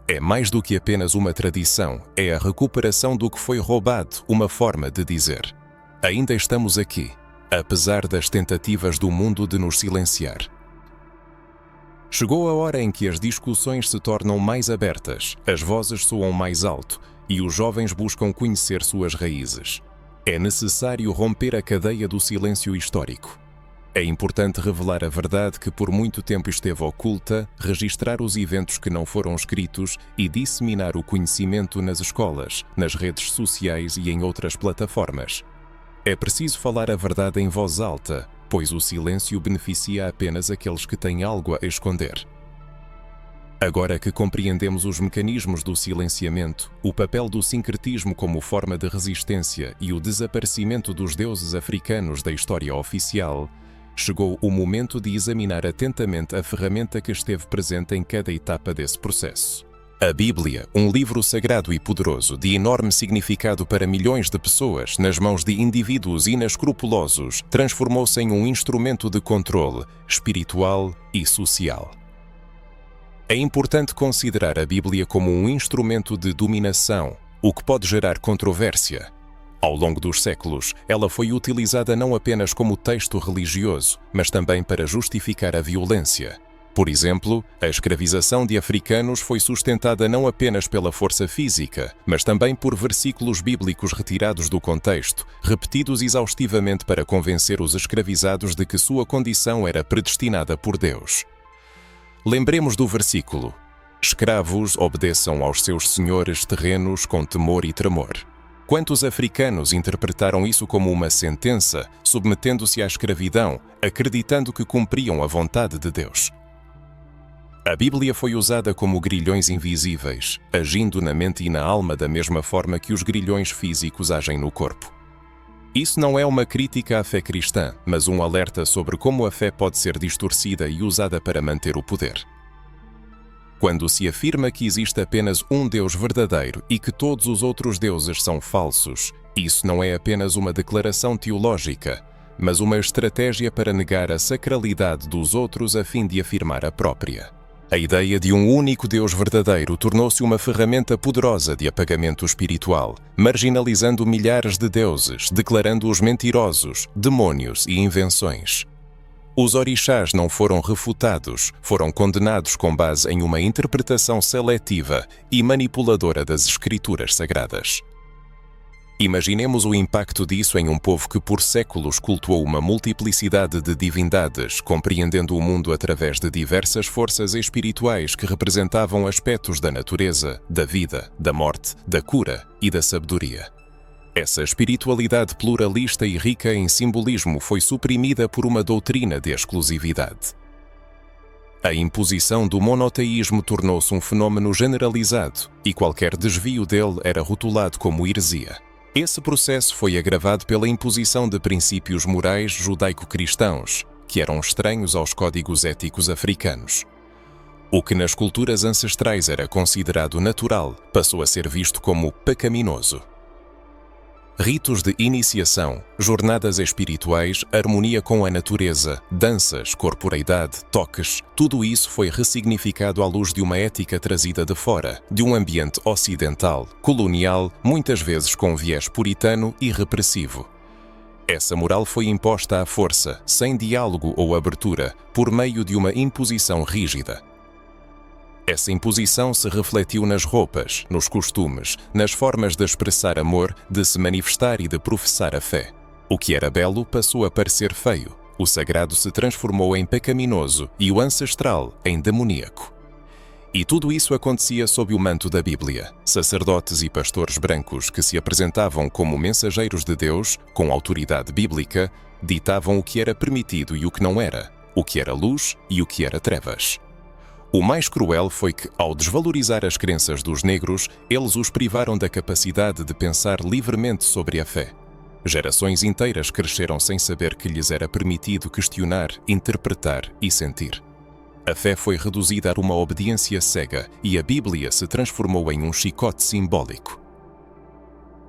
É mais do que apenas uma tradição, é a recuperação do que foi roubado, uma forma de dizer: ainda estamos aqui, apesar das tentativas do mundo de nos silenciar. Chegou a hora em que as discussões se tornam mais abertas, as vozes soam mais alto e os jovens buscam conhecer suas raízes. É necessário romper a cadeia do silêncio histórico. É importante revelar a verdade que por muito tempo esteve oculta, registrar os eventos que não foram escritos e disseminar o conhecimento nas escolas, nas redes sociais e em outras plataformas. É preciso falar a verdade em voz alta, pois o silêncio beneficia apenas aqueles que têm algo a esconder. Agora que compreendemos os mecanismos do silenciamento, o papel do sincretismo como forma de resistência e o desaparecimento dos deuses africanos da história oficial, chegou o momento de examinar atentamente a ferramenta que esteve presente em cada etapa desse processo. A Bíblia, um livro sagrado e poderoso de enorme significado para milhões de pessoas, nas mãos de indivíduos inescrupulosos, transformou-se em um instrumento de controle espiritual e social. É importante considerar a Bíblia como um instrumento de dominação, o que pode gerar controvérsia. Ao longo dos séculos, ela foi utilizada não apenas como texto religioso, mas também para justificar a violência. Por exemplo, a escravização de africanos foi sustentada não apenas pela força física, mas também por versículos bíblicos retirados do contexto, repetidos exaustivamente para convencer os escravizados de que sua condição era predestinada por Deus. Lembremos do versículo: escravos obedeçam aos seus senhores terrenos com temor e tremor. Quantos africanos interpretaram isso como uma sentença, submetendo-se à escravidão, acreditando que cumpriam a vontade de Deus? A Bíblia foi usada como grilhões invisíveis, agindo na mente e na alma da mesma forma que os grilhões físicos agem no corpo. Isso não é uma crítica à fé cristã, mas um alerta sobre como a fé pode ser distorcida e usada para manter o poder. Quando se afirma que existe apenas um Deus verdadeiro e que todos os outros deuses são falsos, isso não é apenas uma declaração teológica, mas uma estratégia para negar a sacralidade dos outros a fim de afirmar a própria. A ideia de um único Deus verdadeiro tornou-se uma ferramenta poderosa de apagamento espiritual, marginalizando milhares de deuses, declarando-os mentirosos, demônios e invenções. Os orixás não foram refutados, foram condenados com base em uma interpretação seletiva e manipuladora das escrituras sagradas. Imaginemos o impacto disso em um povo que por séculos cultuou uma multiplicidade de divindades, compreendendo o mundo através de diversas forças espirituais que representavam aspectos da natureza, da vida, da morte, da cura e da sabedoria. Essa espiritualidade pluralista e rica em simbolismo foi suprimida por uma doutrina de exclusividade. A imposição do monoteísmo tornou-se um fenómeno generalizado e qualquer desvio dele era rotulado como heresia. Esse processo foi agravado pela imposição de princípios morais judaico-cristãos, que eram estranhos aos códigos éticos africanos. O que nas culturas ancestrais era considerado natural passou a ser visto como pecaminoso. Ritos de iniciação, jornadas espirituais, harmonia com a natureza, danças, corporeidade, toques, tudo isso foi ressignificado à luz de uma ética trazida de fora, de um ambiente ocidental, colonial, muitas vezes com viés puritano e repressivo. Essa moral foi imposta à força, sem diálogo ou abertura, por meio de uma imposição rígida. Essa imposição se refletiu nas roupas, nos costumes, nas formas de expressar amor, de se manifestar e de professar a fé. O que era belo passou a parecer feio, o sagrado se transformou em pecaminoso e o ancestral em demoníaco. E tudo isso acontecia sob o manto da Bíblia. Sacerdotes e pastores brancos que se apresentavam como mensageiros de Deus, com autoridade bíblica, ditavam o que era permitido e o que não era, o que era luz e o que era trevas. O mais cruel foi que, ao desvalorizar as crenças dos negros, eles os privaram da capacidade de pensar livremente sobre a fé. Gerações inteiras cresceram sem saber que lhes era permitido questionar, interpretar e sentir. A fé foi reduzida a uma obediência cega e a Bíblia se transformou em um chicote simbólico.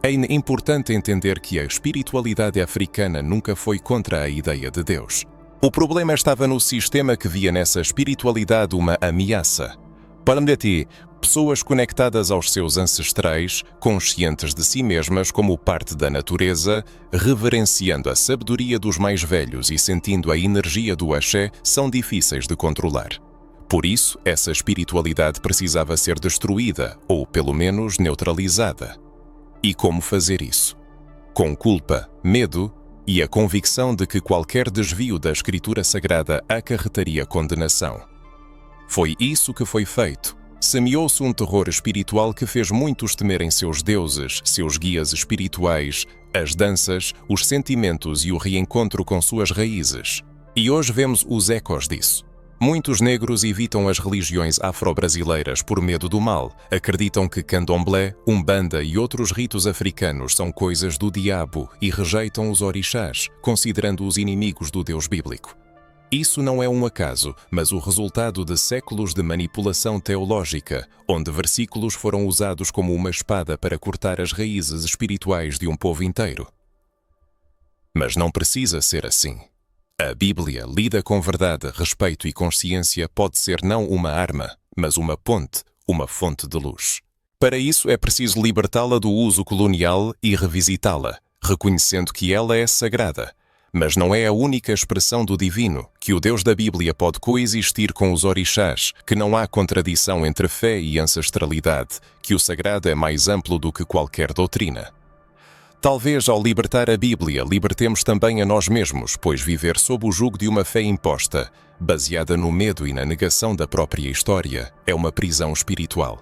É importante entender que a espiritualidade africana nunca foi contra a ideia de Deus. O problema estava no sistema que via nessa espiritualidade uma ameaça. Para-me pessoas conectadas aos seus ancestrais, conscientes de si mesmas como parte da natureza, reverenciando a sabedoria dos mais velhos e sentindo a energia do axé, são difíceis de controlar. Por isso, essa espiritualidade precisava ser destruída, ou pelo menos neutralizada. E como fazer isso? Com culpa, medo e a convicção de que qualquer desvio da Escritura Sagrada acarretaria condenação. Foi isso que foi feito. Semeou-se um terror espiritual que fez muitos temerem seus deuses, seus guias espirituais, as danças, os sentimentos e o reencontro com suas raízes. E hoje vemos os ecos disso. Muitos negros evitam as religiões afro-brasileiras por medo do mal, acreditam que candomblé, umbanda e outros ritos africanos são coisas do diabo e rejeitam os orixás, considerando-os inimigos do Deus bíblico. Isso não é um acaso, mas o resultado de séculos de manipulação teológica, onde versículos foram usados como uma espada para cortar as raízes espirituais de um povo inteiro. Mas não precisa ser assim. A Bíblia, lida com verdade, respeito e consciência, pode ser não uma arma, mas uma ponte, uma fonte de luz. Para isso é preciso libertá-la do uso colonial e revisitá-la, reconhecendo que ela é sagrada. Mas não é a única expressão do divino, que o Deus da Bíblia pode coexistir com os orixás, que não há contradição entre fé e ancestralidade, que o sagrado é mais amplo do que qualquer doutrina. Talvez, ao libertar a Bíblia, libertemos também a nós mesmos, pois viver sob o jugo de uma fé imposta, baseada no medo e na negação da própria história, é uma prisão espiritual.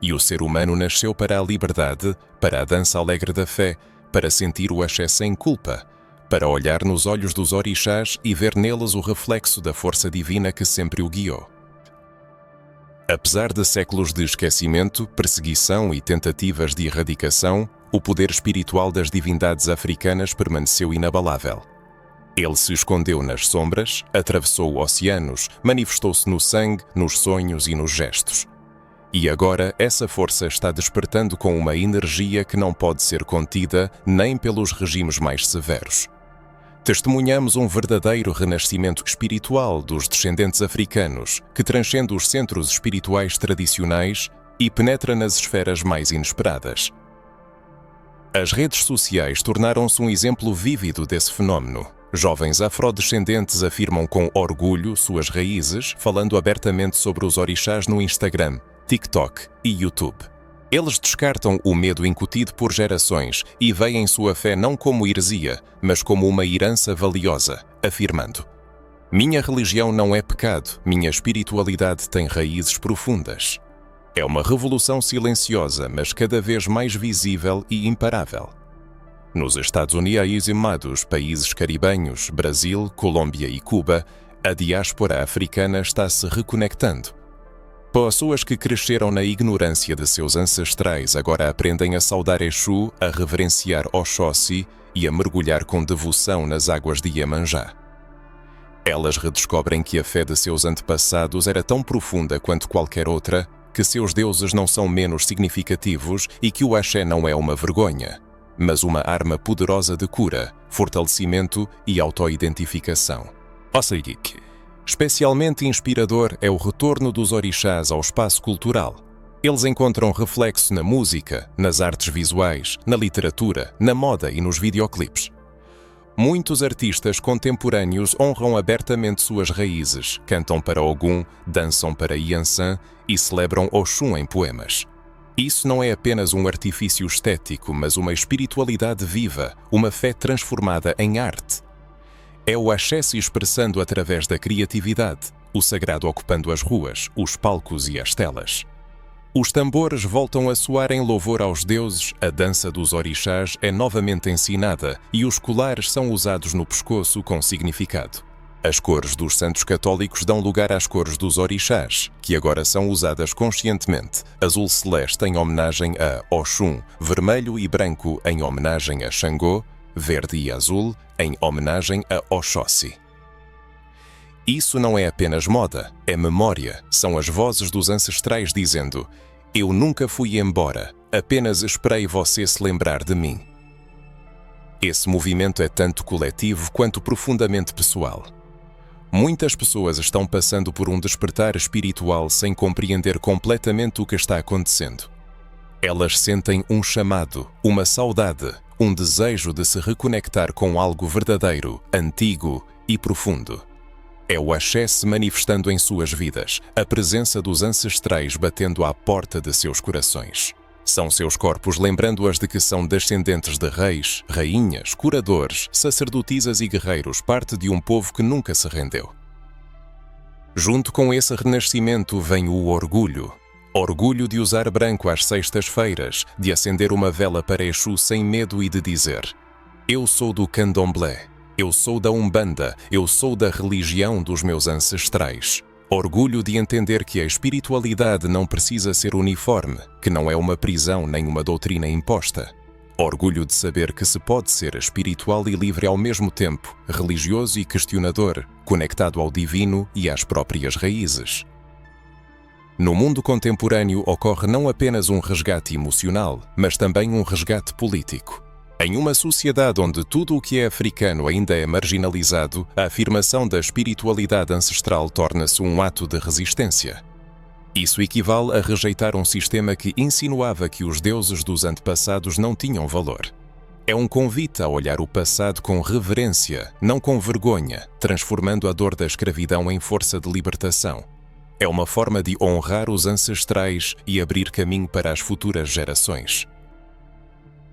E o ser humano nasceu para a liberdade, para a dança alegre da fé, para sentir o axé sem culpa, para olhar nos olhos dos orixás e ver neles o reflexo da força divina que sempre o guiou. Apesar de séculos de esquecimento, perseguição e tentativas de erradicação, o poder espiritual das divindades africanas permaneceu inabalável. Ele se escondeu nas sombras, atravessou oceanos, manifestou-se no sangue, nos sonhos e nos gestos. E agora essa força está despertando com uma energia que não pode ser contida nem pelos regimes mais severos. Testemunhamos um verdadeiro renascimento espiritual dos descendentes africanos, que transcende os centros espirituais tradicionais e penetra nas esferas mais inesperadas. As redes sociais tornaram-se um exemplo vívido desse fenómeno. Jovens afrodescendentes afirmam com orgulho suas raízes, falando abertamente sobre os orixás no Instagram, TikTok e YouTube. Eles descartam o medo incutido por gerações e veem sua fé não como heresia, mas como uma herança valiosa, afirmando: "Minha religião não é pecado, minha espiritualidade tem raízes profundas." É uma revolução silenciosa, mas cada vez mais visível e imparável. Nos Estados Unidos, países caribenhos, Brasil, Colômbia e Cuba, a diáspora africana está se reconectando. Pessoas que cresceram na ignorância de seus ancestrais agora aprendem a saudar Exu, a reverenciar Oxóssi e a mergulhar com devoção nas águas de Iemanjá. Elas redescobrem que a fé de seus antepassados era tão profunda quanto qualquer outra, que seus deuses não são menos significativos e que o axé não é uma vergonha, mas uma arma poderosa de cura, fortalecimento e autoidentificação. Ou seja, especialmente inspirador é o retorno dos orixás ao espaço cultural. Eles encontram reflexo na música, nas artes visuais, na literatura, na moda e nos videoclipes. Muitos artistas contemporâneos honram abertamente suas raízes, cantam para Ogum, dançam para Yansan e celebram Oxum em poemas. Isso não é apenas um artifício estético, mas uma espiritualidade viva, uma fé transformada em arte. É o axé se expressando através da criatividade, o sagrado ocupando as ruas, os palcos e as telas. Os tambores voltam a soar em louvor aos deuses, a dança dos orixás é novamente ensinada e os colares são usados no pescoço com significado. As cores dos santos católicos dão lugar às cores dos orixás, que agora são usadas conscientemente. Azul celeste em homenagem a Oxum, vermelho e branco em homenagem a Xangô, verde e azul em homenagem a Oxóssi. Isso não é apenas moda, é memória, são as vozes dos ancestrais dizendo: "Eu nunca fui embora, apenas esperei você se lembrar de mim." Esse movimento é tanto coletivo quanto profundamente pessoal. Muitas pessoas estão passando por um despertar espiritual sem compreender completamente o que está acontecendo. Elas sentem um chamado, uma saudade, um desejo de se reconectar com algo verdadeiro, antigo e profundo. É o axé se manifestando em suas vidas, a presença dos ancestrais batendo à porta de seus corações. São seus corpos lembrando-as de que são descendentes de reis, rainhas, curadores, sacerdotisas e guerreiros, parte de um povo que nunca se rendeu. Junto com esse renascimento vem o orgulho. Orgulho de usar branco às sextas-feiras, de acender uma vela para Exu sem medo e de dizer: "Eu sou do candomblé. Eu sou da Umbanda, eu sou da religião dos meus ancestrais." Orgulho de entender que a espiritualidade não precisa ser uniforme, que não é uma prisão nem uma doutrina imposta. Orgulho de saber que se pode ser espiritual e livre ao mesmo tempo, religioso e questionador, conectado ao divino e às próprias raízes. No mundo contemporâneo ocorre não apenas um resgate emocional, mas também um resgate político. Em uma sociedade onde tudo o que é africano ainda é marginalizado, a afirmação da espiritualidade ancestral torna-se um ato de resistência. Isso equivale a rejeitar um sistema que insinuava que os deuses dos antepassados não tinham valor. É um convite a olhar o passado com reverência, não com vergonha, transformando a dor da escravidão em força de libertação. É uma forma de honrar os ancestrais e abrir caminho para as futuras gerações.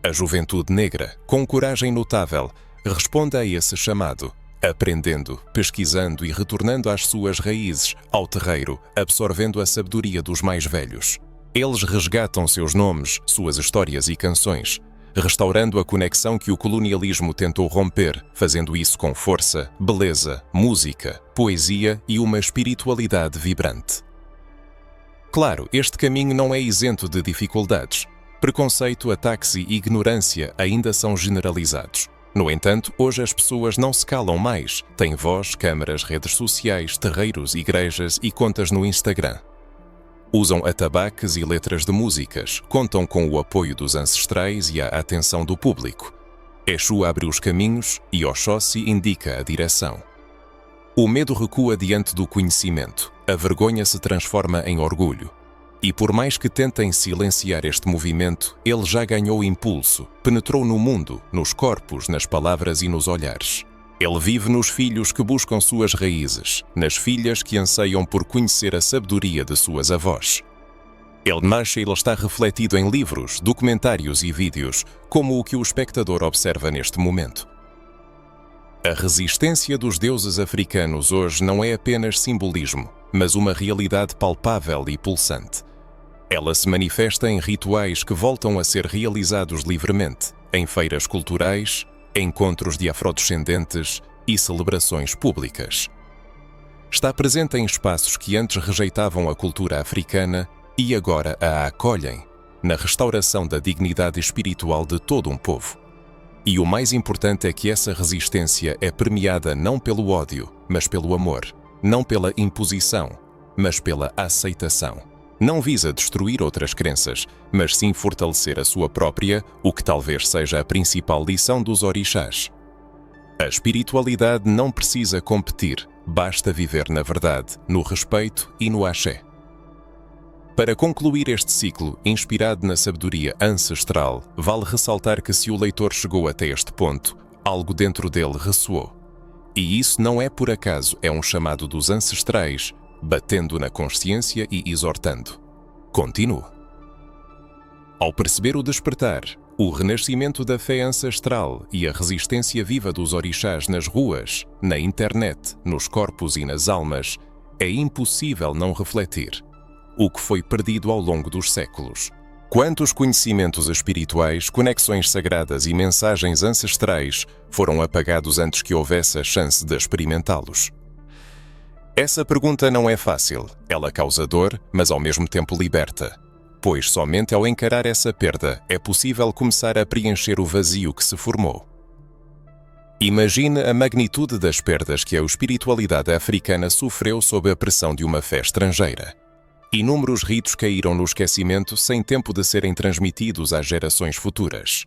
A juventude negra, com coragem notável, responde a esse chamado, aprendendo, pesquisando e retornando às suas raízes, ao terreiro, absorvendo a sabedoria dos mais velhos. Eles resgatam seus nomes, suas histórias e canções, restaurando a conexão que o colonialismo tentou romper, fazendo isso com força, beleza, música, poesia e uma espiritualidade vibrante. Claro, este caminho não é isento de dificuldades. Preconceito, ataques e ignorância ainda são generalizados. No entanto, hoje as pessoas não se calam mais. Têm voz, câmaras, redes sociais, terreiros, igrejas e contas no Instagram. Usam atabaques e letras de músicas, contam com o apoio dos ancestrais e a atenção do público. Exu abre os caminhos e Oxóssi indica a direção. O medo recua diante do conhecimento, a vergonha se transforma em orgulho. E por mais que tentem silenciar este movimento, ele já ganhou impulso, penetrou no mundo, nos corpos, nas palavras e nos olhares. Ele vive nos filhos que buscam suas raízes, nas filhas que anseiam por conhecer a sabedoria de suas avós. Ele nasce e ele está refletido em livros, documentários e vídeos, como o que o espectador observa neste momento. A resistência dos deuses africanos hoje não é apenas simbolismo, mas uma realidade palpável e pulsante. Ela se manifesta em rituais que voltam a ser realizados livremente, em feiras culturais, encontros de afrodescendentes e celebrações públicas. Está presente em espaços que antes rejeitavam a cultura africana e agora a acolhem, na restauração da dignidade espiritual de todo um povo. E o mais importante é que essa resistência é permeada não pelo ódio, mas pelo amor, não pela imposição, mas pela aceitação. Não visa destruir outras crenças, mas sim fortalecer a sua própria, o que talvez seja a principal lição dos orixás. A espiritualidade não precisa competir, basta viver na verdade, no respeito e no axé. Para concluir este ciclo, inspirado na sabedoria ancestral, vale ressaltar que se o leitor chegou até este ponto, algo dentro dele ressoou. E isso não é por acaso, é um chamado dos ancestrais, batendo na consciência e exortando. Continue. Ao perceber o despertar, o renascimento da fé ancestral e a resistência viva dos orixás nas ruas, na internet, nos corpos e nas almas, é impossível não refletir o que foi perdido ao longo dos séculos. Quantos conhecimentos espirituais, conexões sagradas e mensagens ancestrais foram apagados antes que houvesse a chance de experimentá-los? Essa pergunta não é fácil. Ela causa dor, mas ao mesmo tempo liberta. Pois somente ao encarar essa perda é possível começar a preencher o vazio que se formou. Imagine a magnitude das perdas que a espiritualidade africana sofreu sob a pressão de uma fé estrangeira. Inúmeros ritos caíram no esquecimento sem tempo de serem transmitidos às gerações futuras.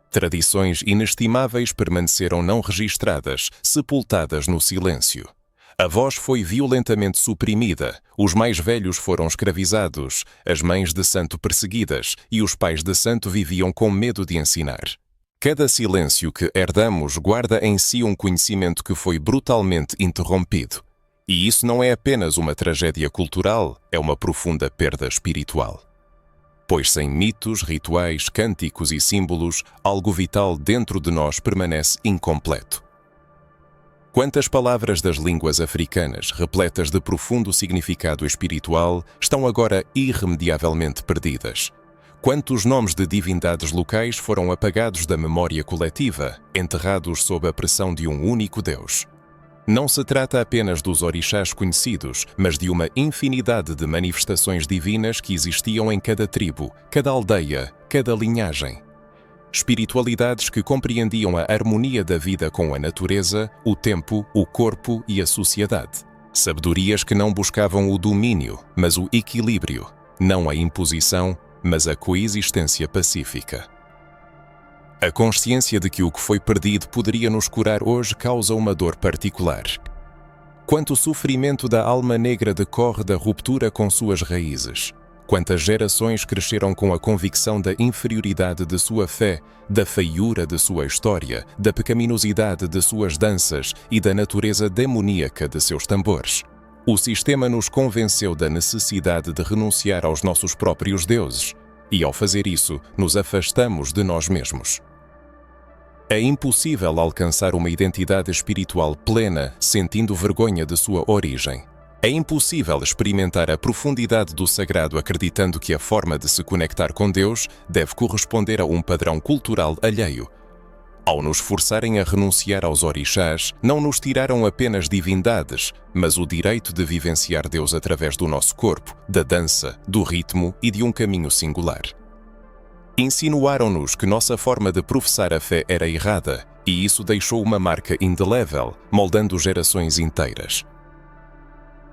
Tradições inestimáveis permaneceram não registradas, sepultadas no silêncio. A voz foi violentamente suprimida, os mais velhos foram escravizados, as mães de santo perseguidas e os pais de santo viviam com medo de ensinar. Cada silêncio que herdamos guarda em si um conhecimento que foi brutalmente interrompido. E isso não é apenas uma tragédia cultural, é uma profunda perda espiritual. Pois sem mitos, rituais, cânticos e símbolos, algo vital dentro de nós permanece incompleto. Quantas palavras das línguas africanas, repletas de profundo significado espiritual, estão agora irremediavelmente perdidas? Quantos nomes de divindades locais foram apagados da memória coletiva, enterrados sob a pressão de um único Deus? Não se trata apenas dos orixás conhecidos, mas de uma infinidade de manifestações divinas que existiam em cada tribo, cada aldeia, cada linhagem. Espiritualidades que compreendiam a harmonia da vida com a natureza, o tempo, o corpo e a sociedade. Sabedorias que não buscavam o domínio, mas o equilíbrio, não a imposição, mas a coexistência pacífica. A consciência de que o que foi perdido poderia nos curar hoje causa uma dor particular. Quanto sofrimento da alma negra decorre da ruptura com suas raízes. Quantas gerações cresceram com a convicção da inferioridade de sua fé, da feiura de sua história, da pecaminosidade de suas danças e da natureza demoníaca de seus tambores. O sistema nos convenceu da necessidade de renunciar aos nossos próprios deuses, e ao fazer isso, nos afastamos de nós mesmos. É impossível alcançar uma identidade espiritual plena sentindo vergonha de sua origem. É impossível experimentar a profundidade do sagrado acreditando que a forma de se conectar com Deus deve corresponder a um padrão cultural alheio. Ao nos forçarem a renunciar aos orixás, não nos tiraram apenas divindades, mas o direito de vivenciar Deus através do nosso corpo, da dança, do ritmo e de um caminho singular. Insinuaram-nos que nossa forma de professar a fé era errada, e isso deixou uma marca indelével, moldando gerações inteiras.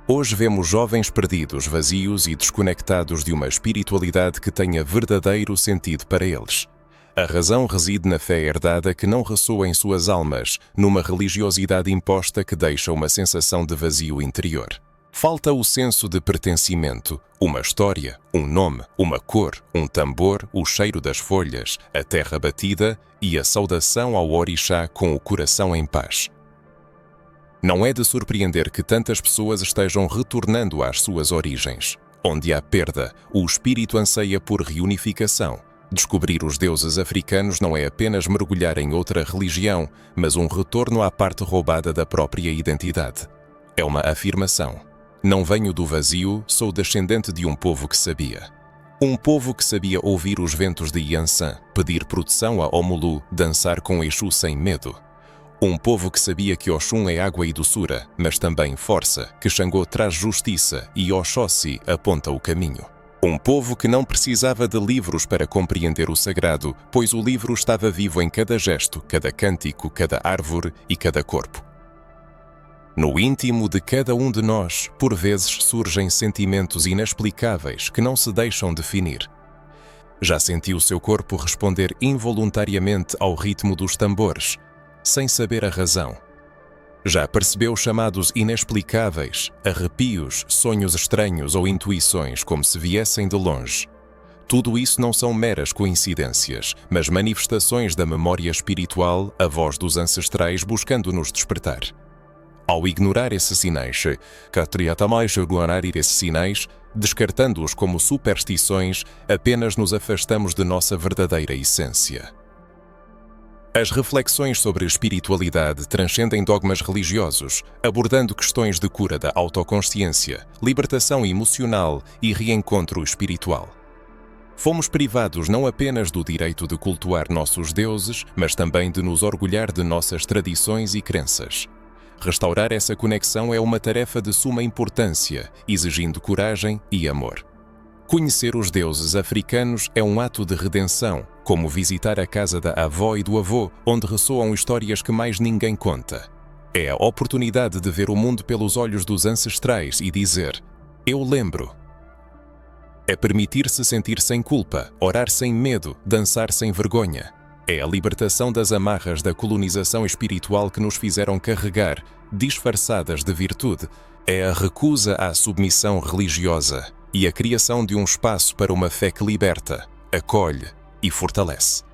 Hoje vemos jovens perdidos, vazios e desconectados de uma espiritualidade que tenha verdadeiro sentido para eles. A razão reside na fé herdada que não ressoa em suas almas, numa religiosidade imposta que deixa uma sensação de vazio interior. Falta o senso de pertencimento, uma história, um nome, uma cor, um tambor, o cheiro das folhas, a terra batida e a saudação ao orixá com o coração em paz. Não é de surpreender que tantas pessoas estejam retornando às suas origens. Onde há perda, o espírito anseia por reunificação. Descobrir os deuses africanos não é apenas mergulhar em outra religião, mas um retorno à parte roubada da própria identidade. É uma afirmação. Não venho do vazio, sou descendente de um povo que sabia. Um povo que sabia ouvir os ventos de Yansan, pedir proteção a Omulu, dançar com Exu sem medo. Um povo que sabia que Oxum é água e doçura, mas também força, que Xangô traz justiça e Oxóssi aponta o caminho. Um povo que não precisava de livros para compreender o sagrado, pois o livro estava vivo em cada gesto, cada cântico, cada árvore e cada corpo. No íntimo de cada um de nós, por vezes surgem sentimentos inexplicáveis que não se deixam definir. Já sentiu seu corpo responder involuntariamente ao ritmo dos tambores, sem saber a razão? Já percebeu chamados inexplicáveis, arrepios, sonhos estranhos ou intuições como se viessem de longe? Tudo isso não são meras coincidências, mas manifestações da memória espiritual, a voz dos ancestrais buscando nos despertar. Ao ignorar esses sinais, descartando-os como superstições, apenas nos afastamos de nossa verdadeira essência. As reflexões sobre espiritualidade transcendem dogmas religiosos, abordando questões de cura da autoconsciência, libertação emocional e reencontro espiritual. Fomos privados não apenas do direito de cultuar nossos deuses, mas também de nos orgulhar de nossas tradições e crenças. Restaurar essa conexão é uma tarefa de suma importância, exigindo coragem e amor. Conhecer os deuses africanos é um ato de redenção, como visitar a casa da avó e do avô, onde ressoam histórias que mais ninguém conta. É a oportunidade de ver o mundo pelos olhos dos ancestrais e dizer: eu lembro. É permitir-se sentir sem culpa, orar sem medo, dançar sem vergonha. É a libertação das amarras da colonização espiritual que nos fizeram carregar, disfarçadas de virtude. É a recusa à submissão religiosa e a criação de um espaço para uma fé que liberta, acolhe e fortalece.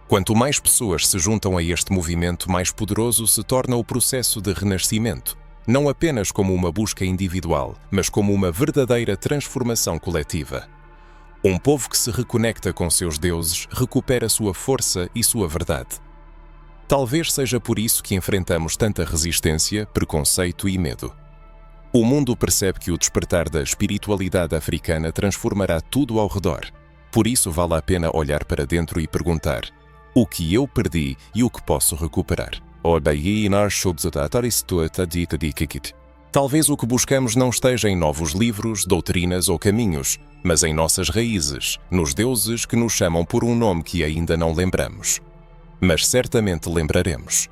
Quanto mais pessoas se juntam a este movimento, mais poderoso se torna o processo de renascimento, não apenas como uma busca individual, mas como uma verdadeira transformação coletiva. Um povo que se reconecta com seus deuses recupera sua força e sua verdade. Talvez seja por isso que enfrentamos tanta resistência, preconceito e medo. O mundo percebe que o despertar da espiritualidade africana transformará tudo ao redor. Por isso vale a pena olhar para dentro e perguntar: o que eu perdi e o que posso recuperar? Talvez o que buscamos não esteja em novos livros, doutrinas ou caminhos, mas em nossas raízes, nos deuses que nos chamam por um nome que ainda não lembramos. Mas certamente lembraremos.